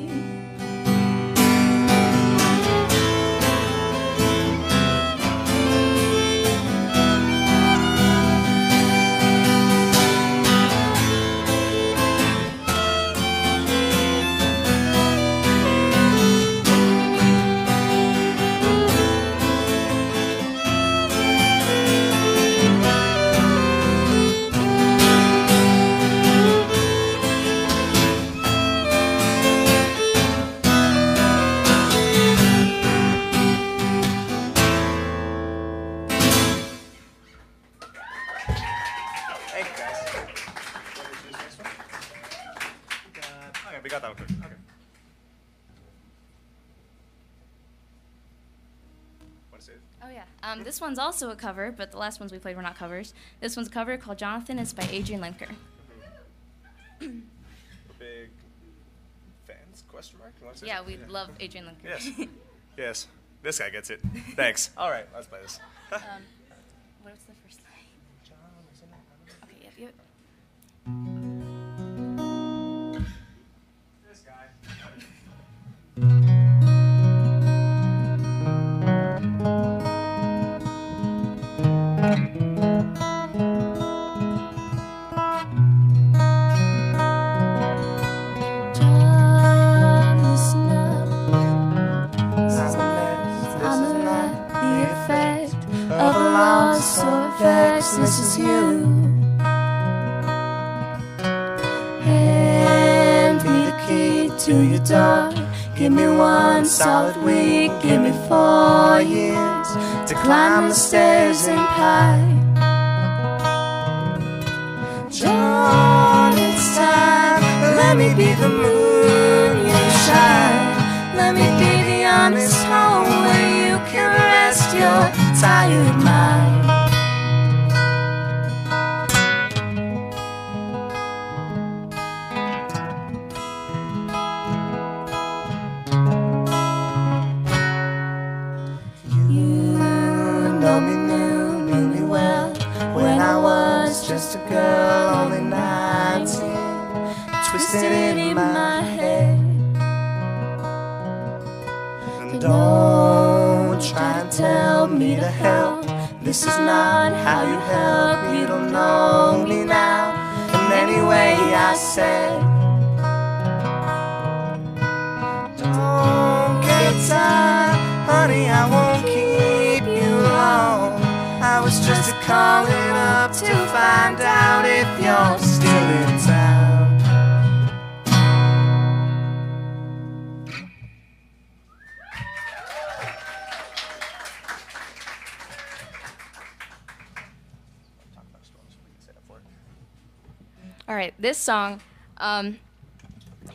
We got that one quick. Okay. Want to say it? Oh yeah. This one's also a cover, but the last ones we played were not covers. This one's a cover called Jonathan. It's by Adrian Lemker. Big fans? Question mark? You want to say Yeah, something? we love Adrian Lemker. Yes. Yes. This guy gets it. Thanks. All right, let's play this. What's the first line? Okay, yep. This guy. Of a loss or vex, this is you. Hand me the key to your door. Give me one solid week, give me 4 years to climb the stairs and pie. John, it's time. Let me be the moon you shine. Let me be the honest home where you can rest your tired mind. You know me, knew me well when I was just a girl, only 19, twisted in my head. And don't try to tell me to help. This is not how you help. You don't know me now. And anyway, I said, don't get tired, honey, I won't keep you long. I was just calling up to find out if you're still in town. All right, this song,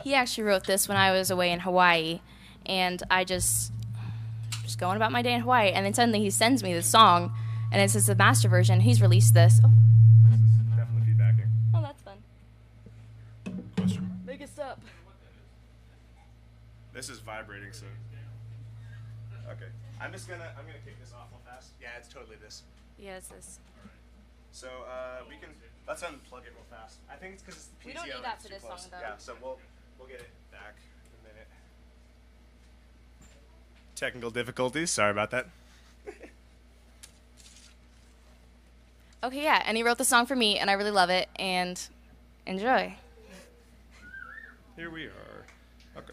he actually wrote this when I was away in Hawaii, and I just going about my day in Hawaii, and then suddenly he sends me this song, and it says the master version. He's released this. Oh. This is definitely feedbacking. Oh, that's fun. Question. Biggest up. This is vibrating, so. Okay. I'm gonna kick this off real fast. Yeah, it's totally this. Yeah, it's this. So let's unplug it real fast. I think it's because it's the PTO. We don't need that for this song, though. Yeah, so we'll get it back in a minute. Technical difficulties. Sorry about that. Okay, yeah, and he wrote the song for me, and I really love it, and enjoy. Here we are. Okay.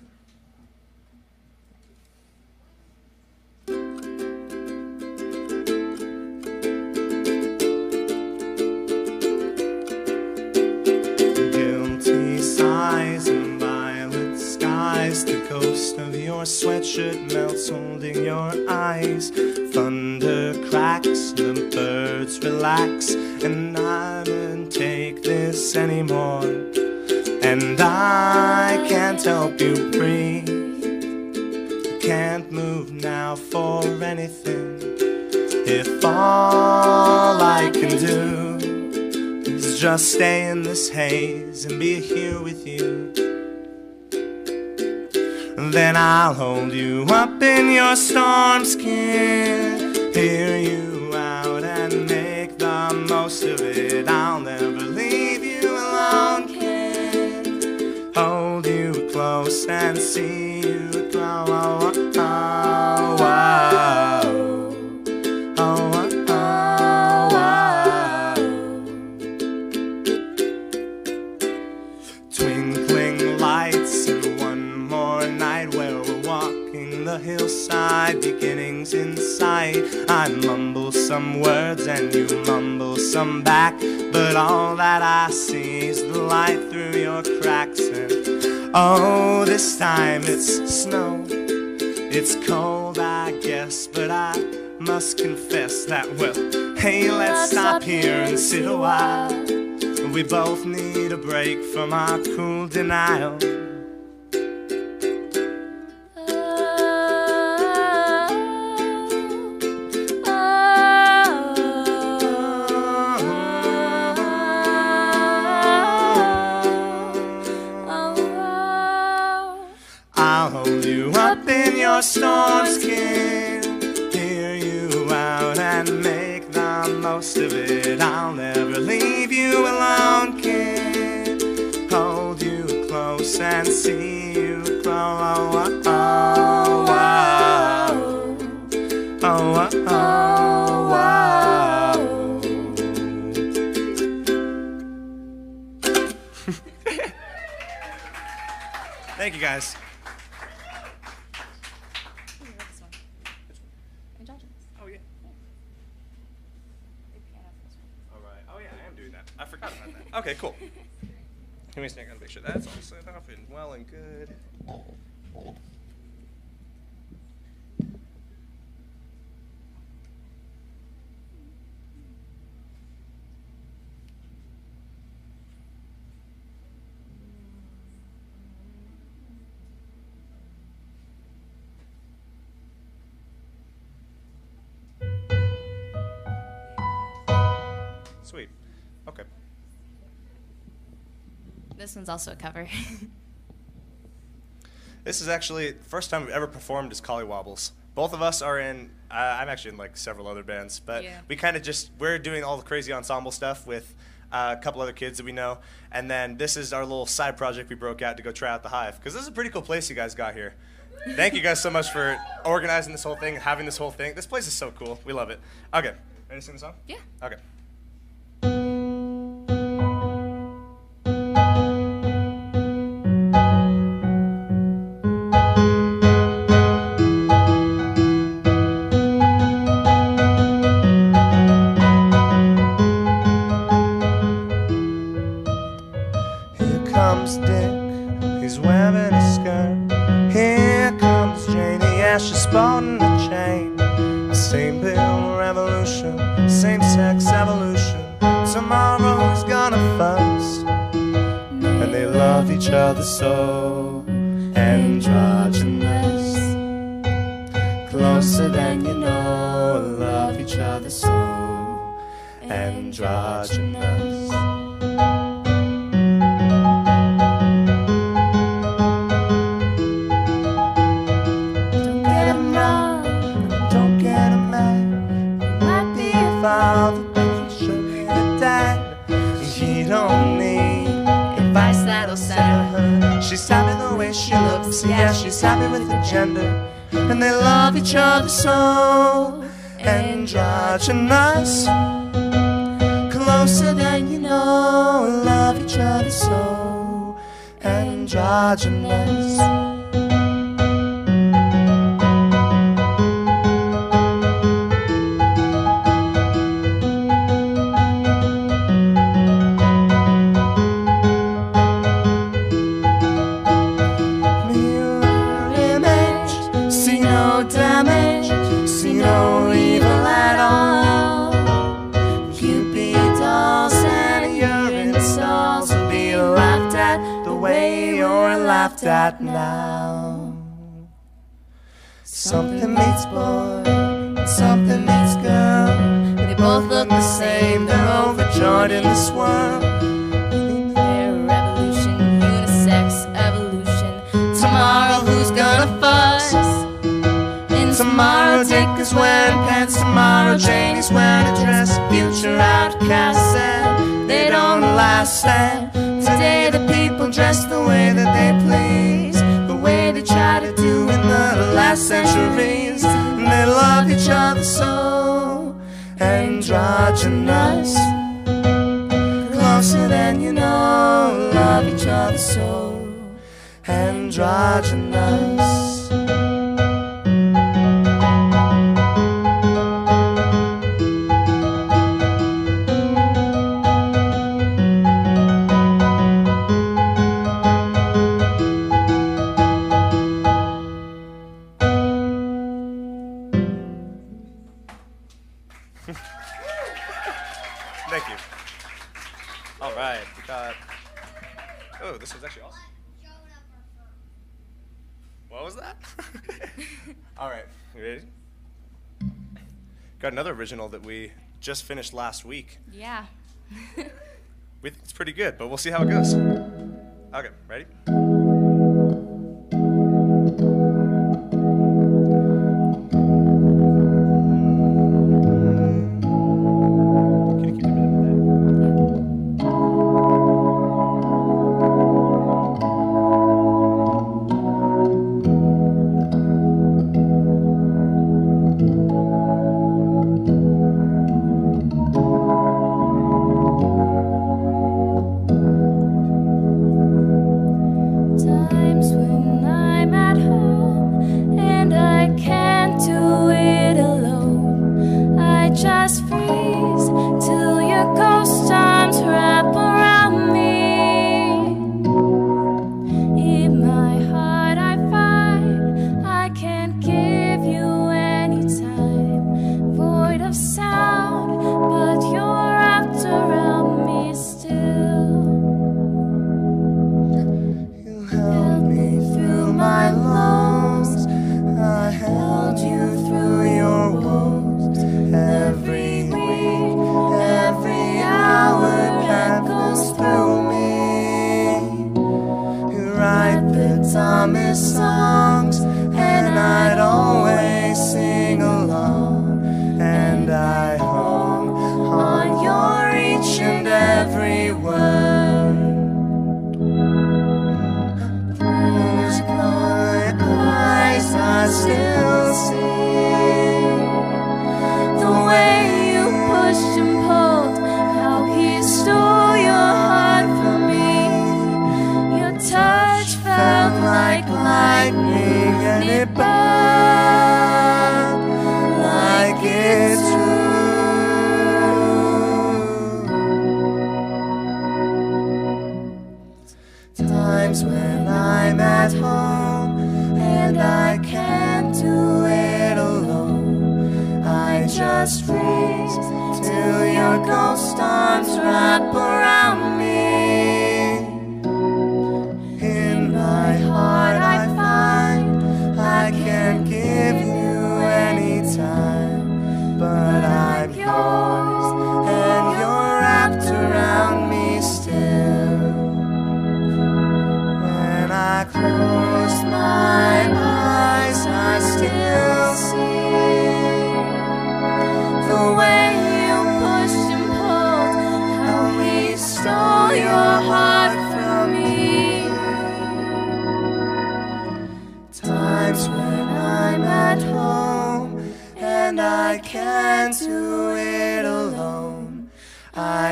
Guilty sighs and violet skies. The ghost of your sweatshirt melts, holding your eyes. Thunder cracks, the birds relax, and I don't take this anymore. And I can't help you breathe. Can't move now for anything. If all I can do is just stay in this haze and be here with you, then I'll hold you up in your storm skin, hear you out and make the most of it. I'll never leave you alone, kid. Hold you close and see you grow. Oh, oh, oh, oh, oh, oh, oh. Twinkling lights and one more night where we're walking the hillside, beginnings in sight. I mumble some words and you mumble some back, but all that I see is the light through your cracks. And oh, this time it's snow. It's cold, I guess, but I must confess that, well, hey, let's stop here and sit a while. We both need a break from our cool denial. I'll hold you up in your storm skin, hear you out and make the most of it. I'll never leave you alone, kid. Hold you close and see you grow. Oh, oh, oh, oh, oh, oh, oh. Thank you, guys. Oh, yeah. All right. Oh, yeah, I am doing that. I forgot about that. Okay, cool. Give me a second to make sure that's all set up and well and good. Sweet. Okay. This one's also a cover. This is actually the first time we've ever performed as COLLYWOBBLES. Both of us are in, I'm actually in like several other bands, but Yeah. we kind of we're doing all the crazy ensemble stuff with a couple other kids that we know. And then this is our little side project we broke out to go try out the Hive. Because this is a pretty cool place you guys got here. Thank you guys so much for organizing this whole thing, having this whole thing. This place is so cool. We love it. Okay. Ready to sing the song? Yeah. Okay. Here comes Dick, he's wearing a skirt. Here comes Janie, yeah, she's sporting a chain. Same pill revolution, same sex evolution. Tomorrow who's gonna first? And they love each other so androgynous. Closer than you know, love each other so androgynous. don't need advice that'll center her. She's happy the way she looks, yeah, she's happy with her gender. And they love each other so androgynous, closer than you know. Love each other so androgynous. At now, something meets boy and something meets girl. They both look the same, they're overjoyed in this world. Their revolution, unisex evolution. Tomorrow who's gonna fuss? And Tomorrow Dick is wearing pants, tomorrow Janie's wearing a dress. Future outcasts and they don't last. And today the people dress the way that they please, the way they try to do in the last centuries. And they love each other so androgynous, closer than you know. Love each other so androgynous. Thank you. All right, we got. Oh, this was actually awesome. What was that? All right, you ready? Got another original that we just finished last week. Yeah. We think it's pretty good, but we'll see how it goes. Okay, ready?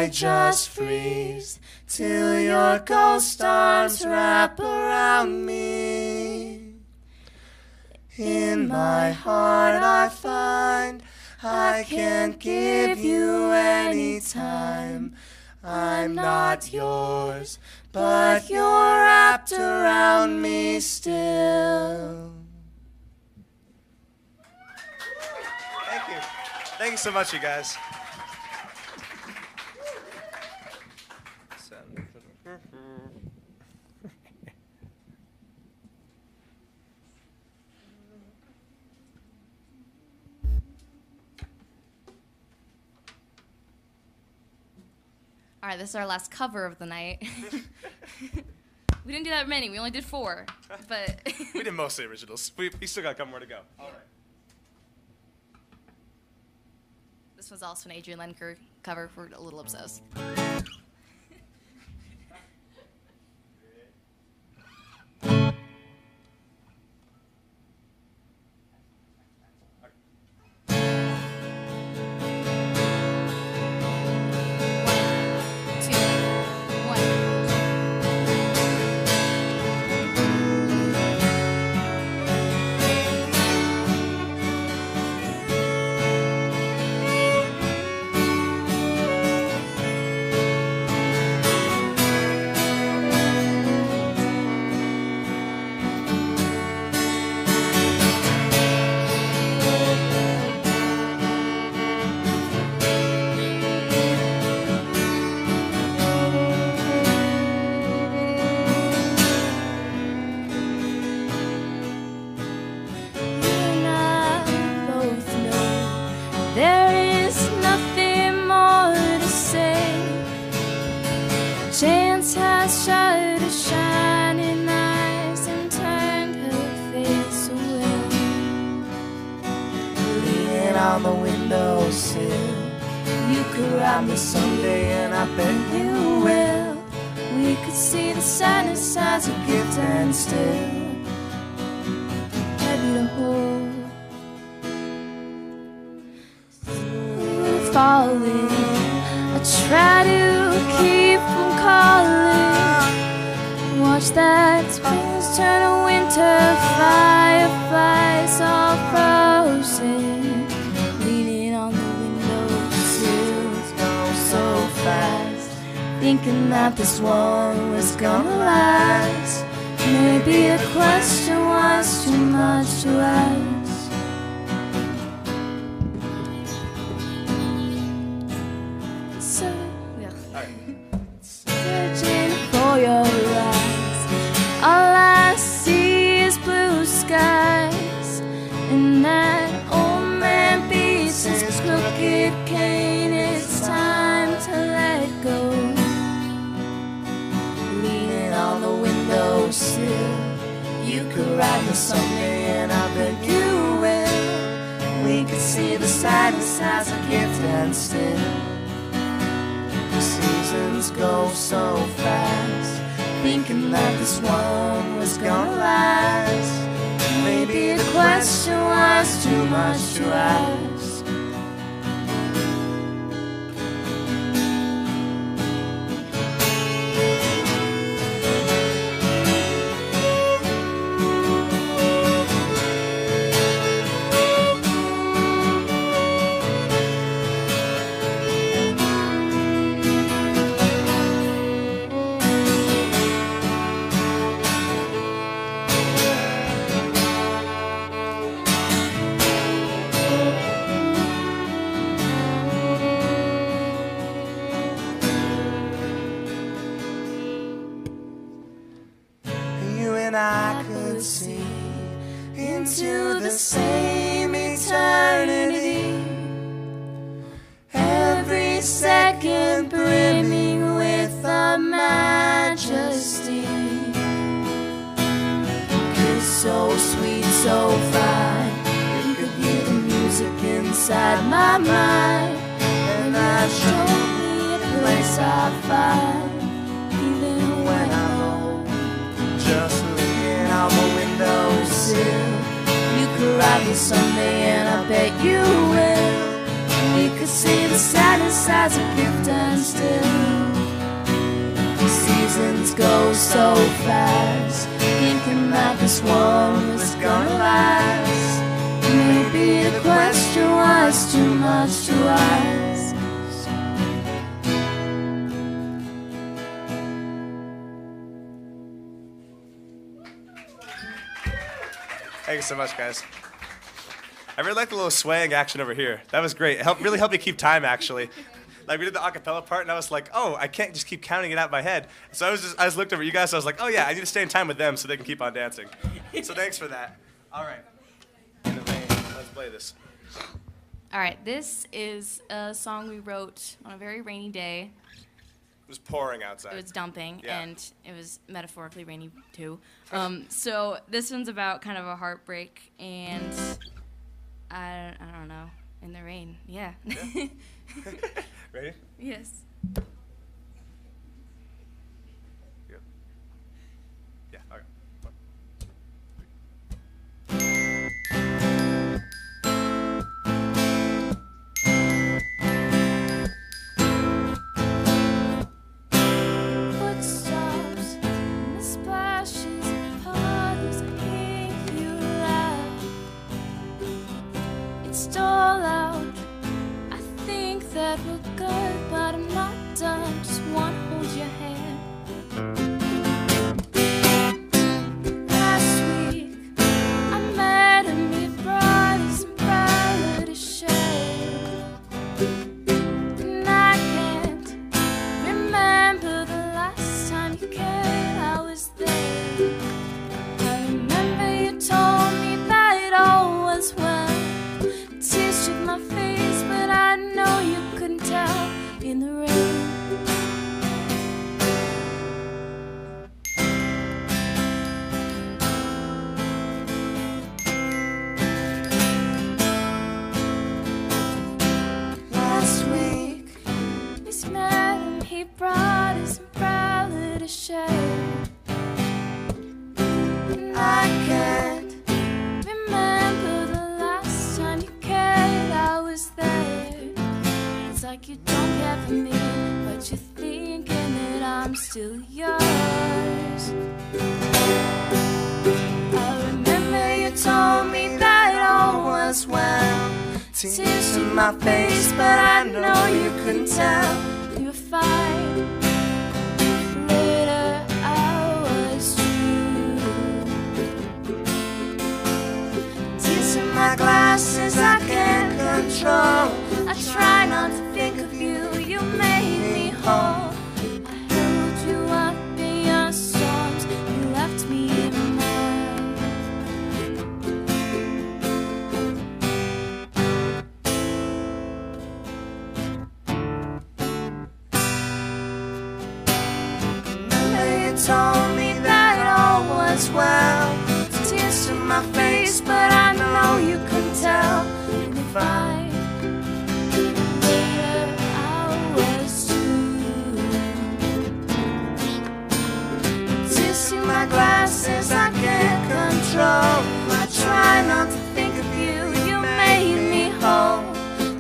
I just freeze till your ghost arms wrap around me. In my heart I find I can't give you any time. I'm not yours, but you're wrapped around me still. Thank you. Thank you so much, you guys. All right, this is our last cover of the night. We didn't do that many. We only did 4, but We did mostly originals. We still got a couple more to go. All right. this was also an Adrian Lenker cover for A Little Obsessed. Chance has shut her shining eyes and turned her face away. Leaning on the windowsill, you could ride me someday, and I bet you will. We could see the sadness as a gift and still heavy to hold. Falling, I try to keep from calling. Watch that springs turn to winter, fireflies all frozen. Leaning on the windowsill, so fast, thinking that this one was gonna last. Maybe the question was too much to ask. Searching for your eyes, all I see is blue skies, and that old man beats his crooked cane. It's time to let go. leaning on the windowsill, you could ride me someday, and I bet you will. We could see the sadness as a gift and still. Seasons go so fast, thinking that this one was gonna last. Maybe the question was too much to ask. You and I could see into the same eternity. Every second brimming with a majesty. It's so sweet, so fine. You could hear the music inside my mind, and that showed me a place I find, even when I'm old. Just leaning on the windowsill, you could ride me someday, and I bet you will. We could could see the sadness as a gift and still seasons go so fast, thinking that this one was gonna last. Maybe the question was too much to ask. Thank you so much, guys. I really like the little swaying action over here. That was great. It really helped me keep time, actually. Like, we did the acapella part, and I was like, oh, I can't just keep counting it out in my head. So I just looked over at you guys, so I was like, oh yeah, I need to stay in time with them so they can keep on dancing. So thanks for that. All right. In the rain, let's play this. All right, this is a song we wrote on a very rainy day. It was pouring outside. It was dumping, Yeah. and it was metaphorically rainy too. So this one's about kind of a heartbreak, and I don't know, in the rain. Yeah. Ready? Yes. Yep. Yeah, all right. Footsteps and the splashes of puddles, I hear you laugh. It's dull out. I think that we're good, but I'm not done. Just wanna hold your hand. Last week I met him, he brought his umbrella to shade, and I can't remember the last time you cared. I was there. I remember you told me that it all was well. Tears streaked my face, but I know you couldn't tell in the rain. Last week we met him, he brought his umbrella to shade, and I can't remember the last time you cared. I was there. It's like you don't care for me, but you're thinking that I'm still yours. I remember you told me that all was well. Tears in my face, but I know you couldn't tell. You were fine. Later I was true. Tears in my glasses I can't control. I try not to think of you. You made me whole. I held you up in your storms. You left me in mine. Remember you told me that all was well. Tears in my face, but I know you couldn't tell. And if I later I was too. Tears in my glasses I can't control. I try not to think of you. You made me whole.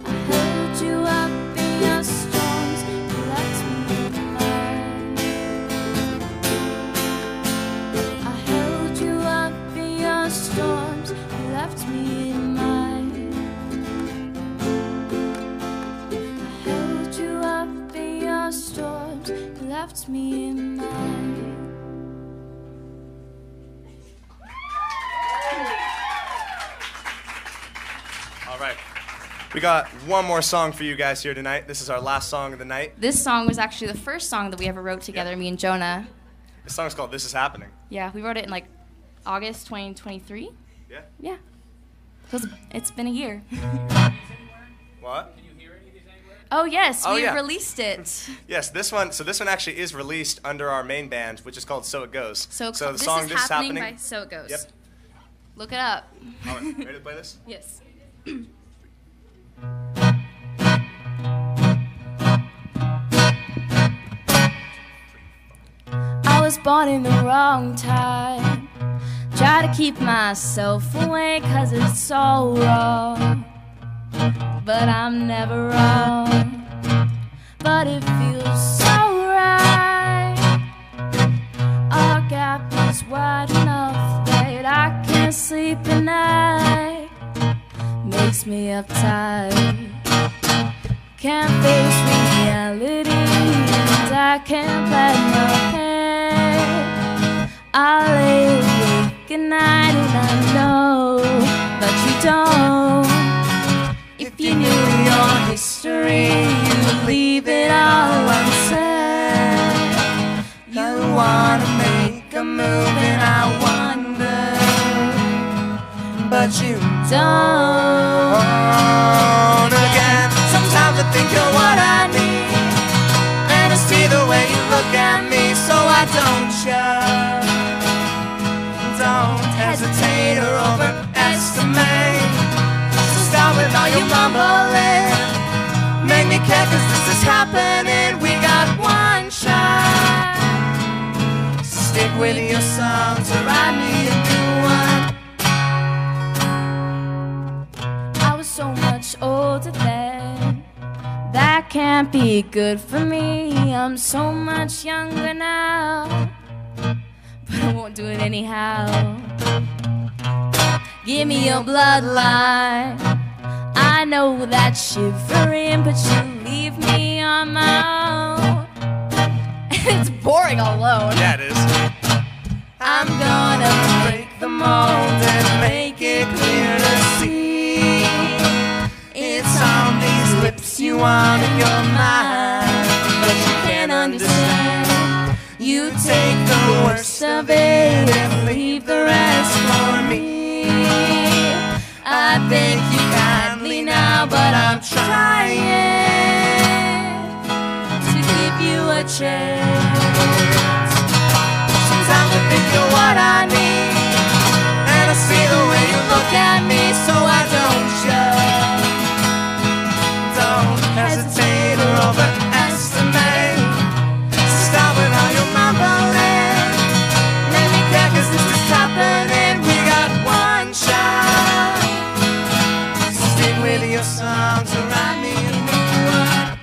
I held you up in your storms. You left me in mine. I held you up in your storms. You left me in mine. I held you up in your storms. You left me in mine. All right. We got one more song for you guys here tonight. This is our last song of the night. This song was actually the first song that we ever wrote together, me and Jonah. This song's called This Is Happening. Yeah, we wrote it in like August 2023. Yeah. Yeah. It's been a year. What? Oh yes, Oh, we yeah. released it. Yes, this one actually is released under our main band, which is called So It Goes. So the this song is This Is happening Happening. by So It Goes. Yep. Look it up. All right, ready to play this? Yes. I was born in the wrong time. Try to keep myself away 'cause it's so wrong. but I'm never wrong. But it feels so right. Our gap is wide enough that I can't sleep at night. Makes me uptight. Can't face reality, and I can't let my head. I lay awake at night and I know, but you don't. If you knew your history, you'd leave it all unsaid. You wanna make a move and I wonder, but you don't. Again, sometimes I think you're what I need, and I see the way you look at me, so I don't judge. Don't hesitate or overestimate. So stop with all your mumbling. Make me care, cause this is happening. We got one shot. So stick with your songs or write me a new one. I was so much older then. That can't be good for me. I'm so much younger now, but I won't do it anyhow. Give me your bloodline. I know that shivering, but you leave me on my own. It's boring alone. Yeah, it is. I'm gonna break the mold and make it clear to see. It's on these lips you want in your mind, but you can't understand. You take the worst of it and leave the rest for me. I thank you kindly now, but I'm trying to give you a chance. Sometimes I think you're what I need, and I see the way you look at me, so I don't judge. Don't hesitate or overestimate. So stop with all your mumbling. Make me care, cause this is happening. We got one shot. So stick with your songs or write me a new one.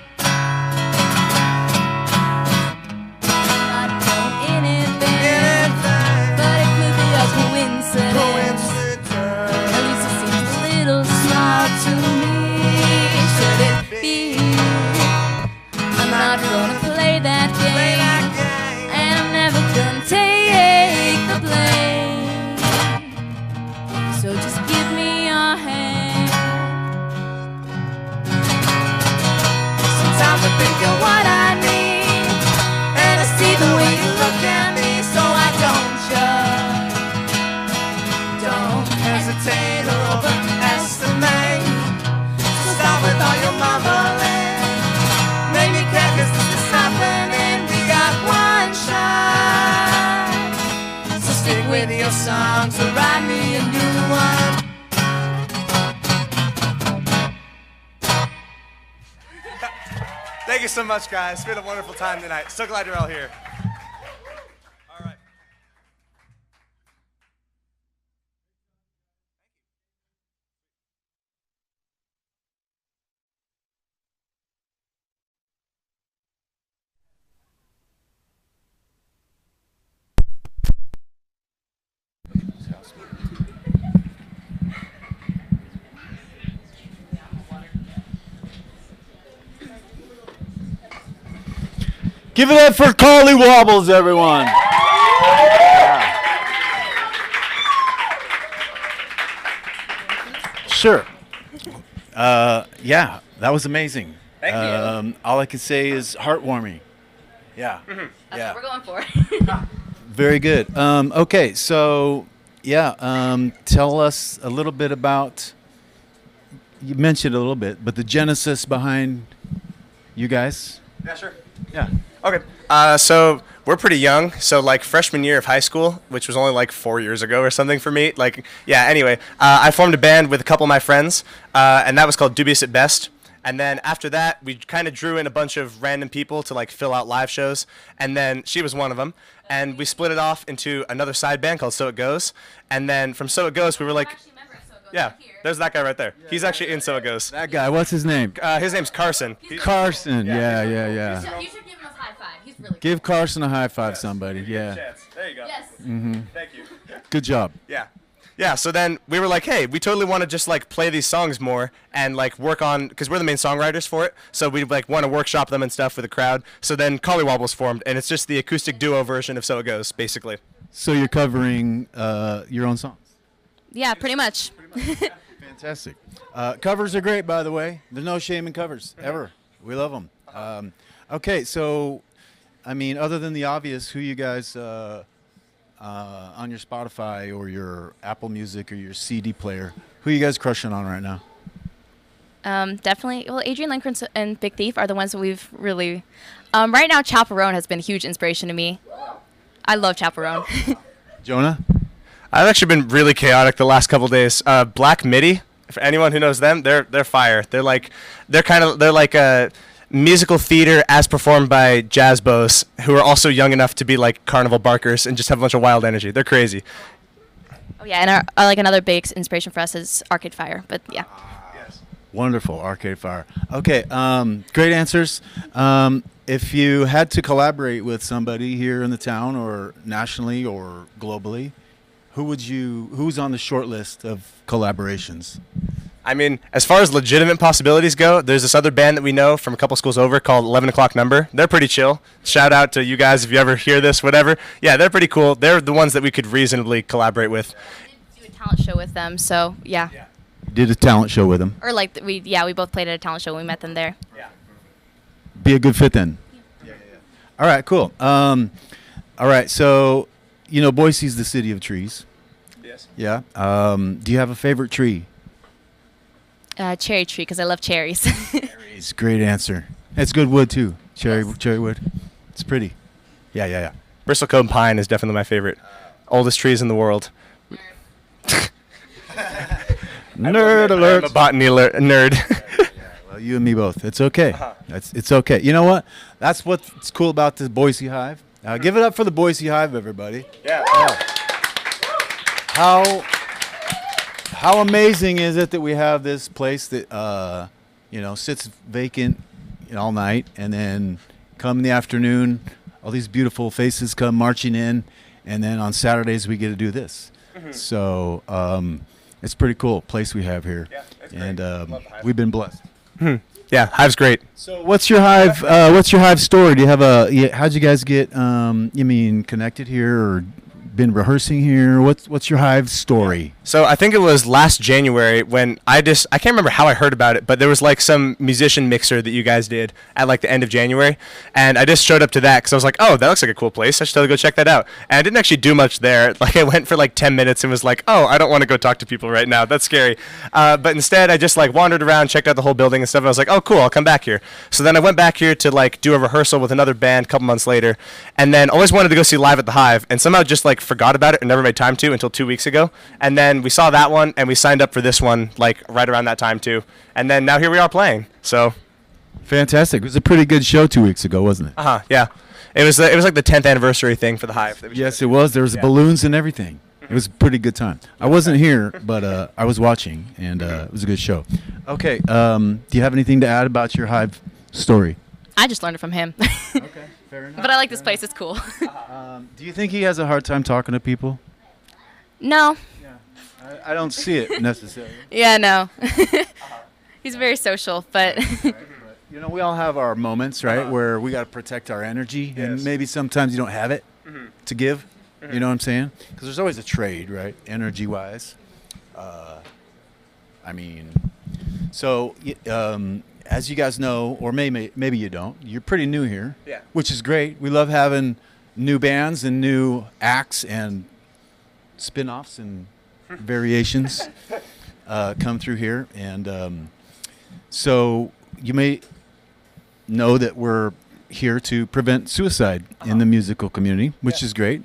I don't know anything, but it could be a coincidence. At least it seems a little smart to me. Should it be? I'm not gonna play that game, and I'm never gonna take the blame. So just give me your hand. Sometimes I think you're what I need, and I see the way you look at me, so I don't judge. Don't hesitate or overestimate. So stop with all your mumbling. Make me care, cause this is happening. We got one shot. So stick with your songs or write me a new one. Thank you so much, guys. It's been a wonderful time tonight. So glad you're all here. Give it up for COLLYWOBBLES, everyone. Sure. Yeah, that was amazing. Thank you. All I can say is heartwarming. Yeah. That's Yeah. what we're going for. Very good. Okay, so yeah, tell us a little bit about. You mentioned a little bit, but the genesis behind you guys. Yeah, sure. Yeah. Okay. So we're pretty young. So like freshman year of high school, which was only like 4 years ago or something for me. Like, yeah. Anyway, I formed a band with a couple of my friends, and that was called Dubious at Best. And then after that, we kind of drew in a bunch of random people to like fill out live shows. And then she was one of them. And we split it off into another side band called So It Goes. And then from So It Goes, we were like, Yeah, there's that guy right there. He's actually in So It Goes. That guy, what's his name? His name's Carson. Carson. Yeah. You should give him a high five. He's really Give Carson a high five, somebody. Yeah. There you go. Yes. Thank you. Good job. Yeah. Yeah, so then we were like, hey, we totally want to just like play these songs more and like work on, because we're the main songwriters for it, so we like want to workshop them and stuff with the crowd. So then COLLYWOBBLES formed, and it's just the acoustic duo version of So It Goes, basically. So you're covering your own songs. Yeah, pretty much. Fantastic. Covers are great, by the way. There's no shame in covers, ever. We love them. Okay, so, I mean, other than the obvious, who you guys on your Spotify or your Apple Music or your CD player, who you guys crushing on right now? Definitely. Well, Adrian Lindgren and Big Thief are the ones that we've really. Right now, Chaperone has been a huge inspiration to me. I love Chaperone. Jonah? I've actually been really chaotic the last couple days. Black Midi, for anyone who knows them, they're fire. They're like a musical theater as performed by jazz bows who are also young enough to be like carnival barkers and just have a bunch of wild energy. They're crazy. Oh yeah, and our like another big inspiration for us is Arcade Fire. But yeah. Wonderful, Arcade Fire. Okay, great answers. If you had to collaborate with somebody here in the town or nationally or globally, who's on the short list of collaborations? I mean, as far as legitimate possibilities go, there's this other band that we know from a couple schools over called 11 O'Clock Number. They're pretty chill. Shout out to you guys if you ever hear this, whatever. Yeah, they're pretty cool. They're the ones that we could reasonably collaborate with. We did a talent show with them, so yeah. Did a talent show with them. Or like we both played at a talent show when we met them there. Yeah. Be a good fit then. Yeah. All right, cool. All right, so you know Boise's the city of trees. Yes. Yeah. Do you have a favorite tree? Cherry tree, because I love cherries. Cherries, great answer. It's good wood too. Cherry wood. It's pretty. Yeah. Bristlecone pine is definitely my favorite. Oldest trees in the world. Nerd alert. I'm a botany nerd. Well, you and me both. It's okay. It's okay. You know what? That's what's cool about the Boise Hive. Give it up for the Boise Hive, everybody. Yeah. How amazing is it that we have this place that sits vacant all night, and then come in the afternoon, all these beautiful faces come marching in, and then on Saturdays we get to do this. Mm-hmm. So it's pretty cool place we have here, and we've been blessed. Yeah, Hive's great. So what's your Hive? What's your Hive story? Do you have how'd you guys get connected here or been rehearsing here? What's your Hive story? So I think it was last January when I can't remember how I heard about it, but there was like some musician mixer that you guys did at like the end of January, and I just showed up to that because I was like, oh, that looks like a cool place. I should totally go check that out. And I didn't actually do much there. Like I went for like 10 minutes and was like, oh, I don't want to go talk to people right now. That's scary. But instead I just like wandered around, checked out the whole building and stuff. And I was like, oh, cool, I'll come back here. So then I went back here to like do a rehearsal with another band a couple months later, and then always wanted to go see Live at the Hive, and somehow just like forgot about it and never made time to until 2 weeks ago. And then we saw that one and we signed up for this one like right around that time too. And then now here we are playing. So fantastic. It was a pretty good show 2 weeks ago, wasn't it? Yeah. It was like the 10th anniversary thing for the Hive. Yes, it was. There was balloons and everything. It was a pretty good time. I wasn't here, but I was watching, and it was a good show. Okay. Do you have anything to add about your Hive story? I just learned it from him. Okay, fair enough. But I like this place. It's cool. Do you think he has a hard time talking to people? No. I don't see it necessarily. Yeah, no. He's very social, but you know, we all have our moments, right, where we got to protect our energy, and maybe sometimes you don't have it to give. You know what I'm saying? Because there's always a trade, right, energy-wise. So as you guys know, or maybe you don't, you're pretty new here, which is great. We love having new bands and new acts and spin-offs and variations come through here, and so you may know that we're here to prevent suicide in the musical community, which is great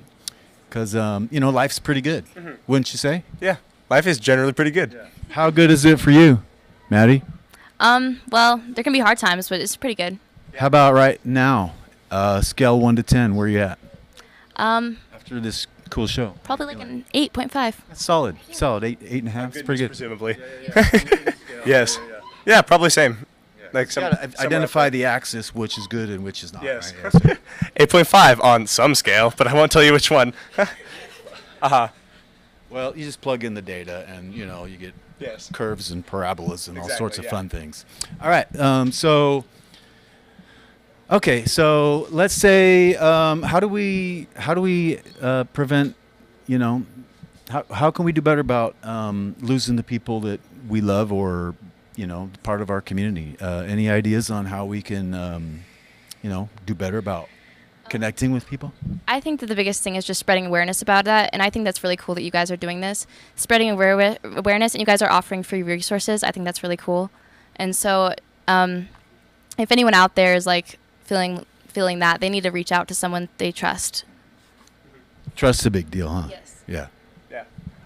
because life's pretty good, wouldn't you say? Yeah, life is generally pretty good. How good is it for you, Maddie? Well, there can be hard times, but it's pretty good. How about right now, scale 1 to 10, where you at after this cool show. Probably like an 8.5. That's solid. Solid. 8.5. It's pretty good. Presumably. Yes. Yeah, probably same. Like You gotta identify the axis, which is good and which is not. Yes. Right? 8.5 on some scale, but I won't tell you which one. Well, you just plug in the data, and you know you get Yes. curves and parabolas and all Exactly, sorts of yeah. fun things. All right. So let's say how do we prevent, you know, how can we do better about losing the people that we love or, you know, part of our community? Any ideas on how we can, you know, do better about connecting with people? I think that the biggest thing is just spreading awareness about that, and I think that's really cool that you guys are doing this, spreading awareness, and you guys are offering free resources. I think that's really cool. And so, if anyone out there is like feeling that, they need to reach out to someone they trust. Trust's a big deal, huh? Yes. Yeah.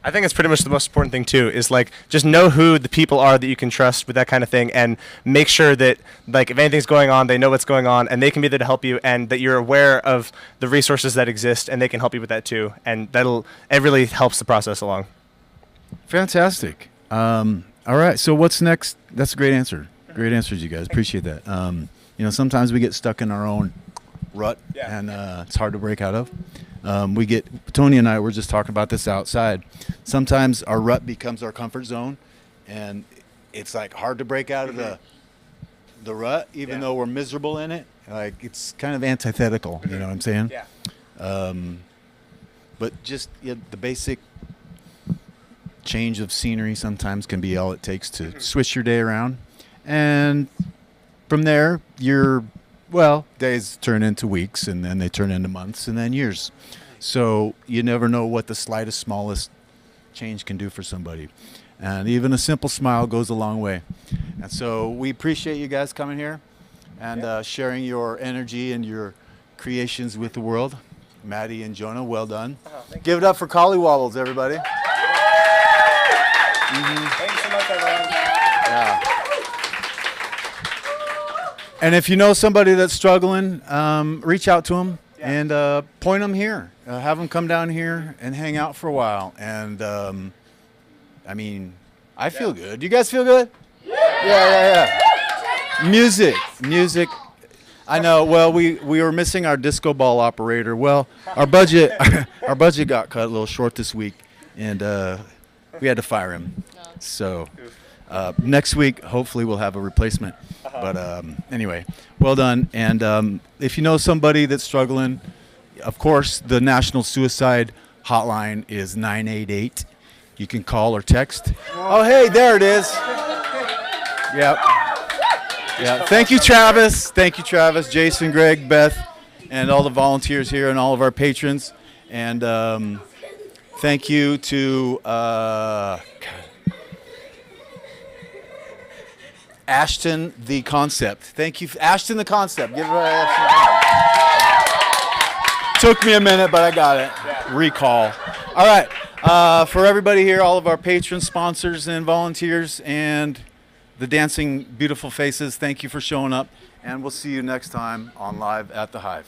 I think it's pretty much the most important thing too, is like just know who the people are that you can trust with that kind of thing, and make sure that like if anything's going on, they know what's going on and they can be there to help you, and that you're aware of the resources that exist and they can help you with that too, and it really helps the process along. Fantastic. All right. So what's next? That's a great answer. Great answers, you guys. Appreciate that. You know, sometimes we get stuck in our own rut, and it's hard to break out of. Tony and I were just talking about this outside. Sometimes our rut becomes our comfort zone, and it's like hard to break out of the rut, even though we're miserable in it. Like it's kind of antithetical, you know what I'm saying? Yeah. But just the basic change of scenery sometimes can be all it takes to switch your day around, and from there days turn into weeks, and then they turn into months, and then years. So you never know what the slightest, smallest change can do for somebody. And even a simple smile goes a long way. And so we appreciate you guys coming here and sharing your energy and your creations with the world. Maddie and Jonah, well done. Give it up for COLLYWOBBLES, everybody. Thanks so much, everyone. Yeah. And if you know somebody that's struggling, reach out to them and point them here. Have them come down here and hang out for a while. And I mean, I feel good. You guys feel good? Yeah. Music. I know. Well, we were missing our disco ball operator. Well, our budget got cut a little short this week, and we had to fire him. So next week, hopefully, we'll have a replacement. But anyway, well done. And if you know somebody that's struggling, of course, the National Suicide Hotline is 988. You can call or text. Oh, hey, there it is. Yep. Yeah. Thank you, Travis. Jason, Greg, Beth, and all the volunteers here and all of our patrons. And thank you to ASHTON the Concept. Thank you, ASHTON the Concept. Give it Took me a minute, but I got it. Recall. All right. For everybody here, all of our patrons, sponsors, and volunteers, and the dancing beautiful faces, thank you for showing up. And we'll see you next time on Live at the Hive.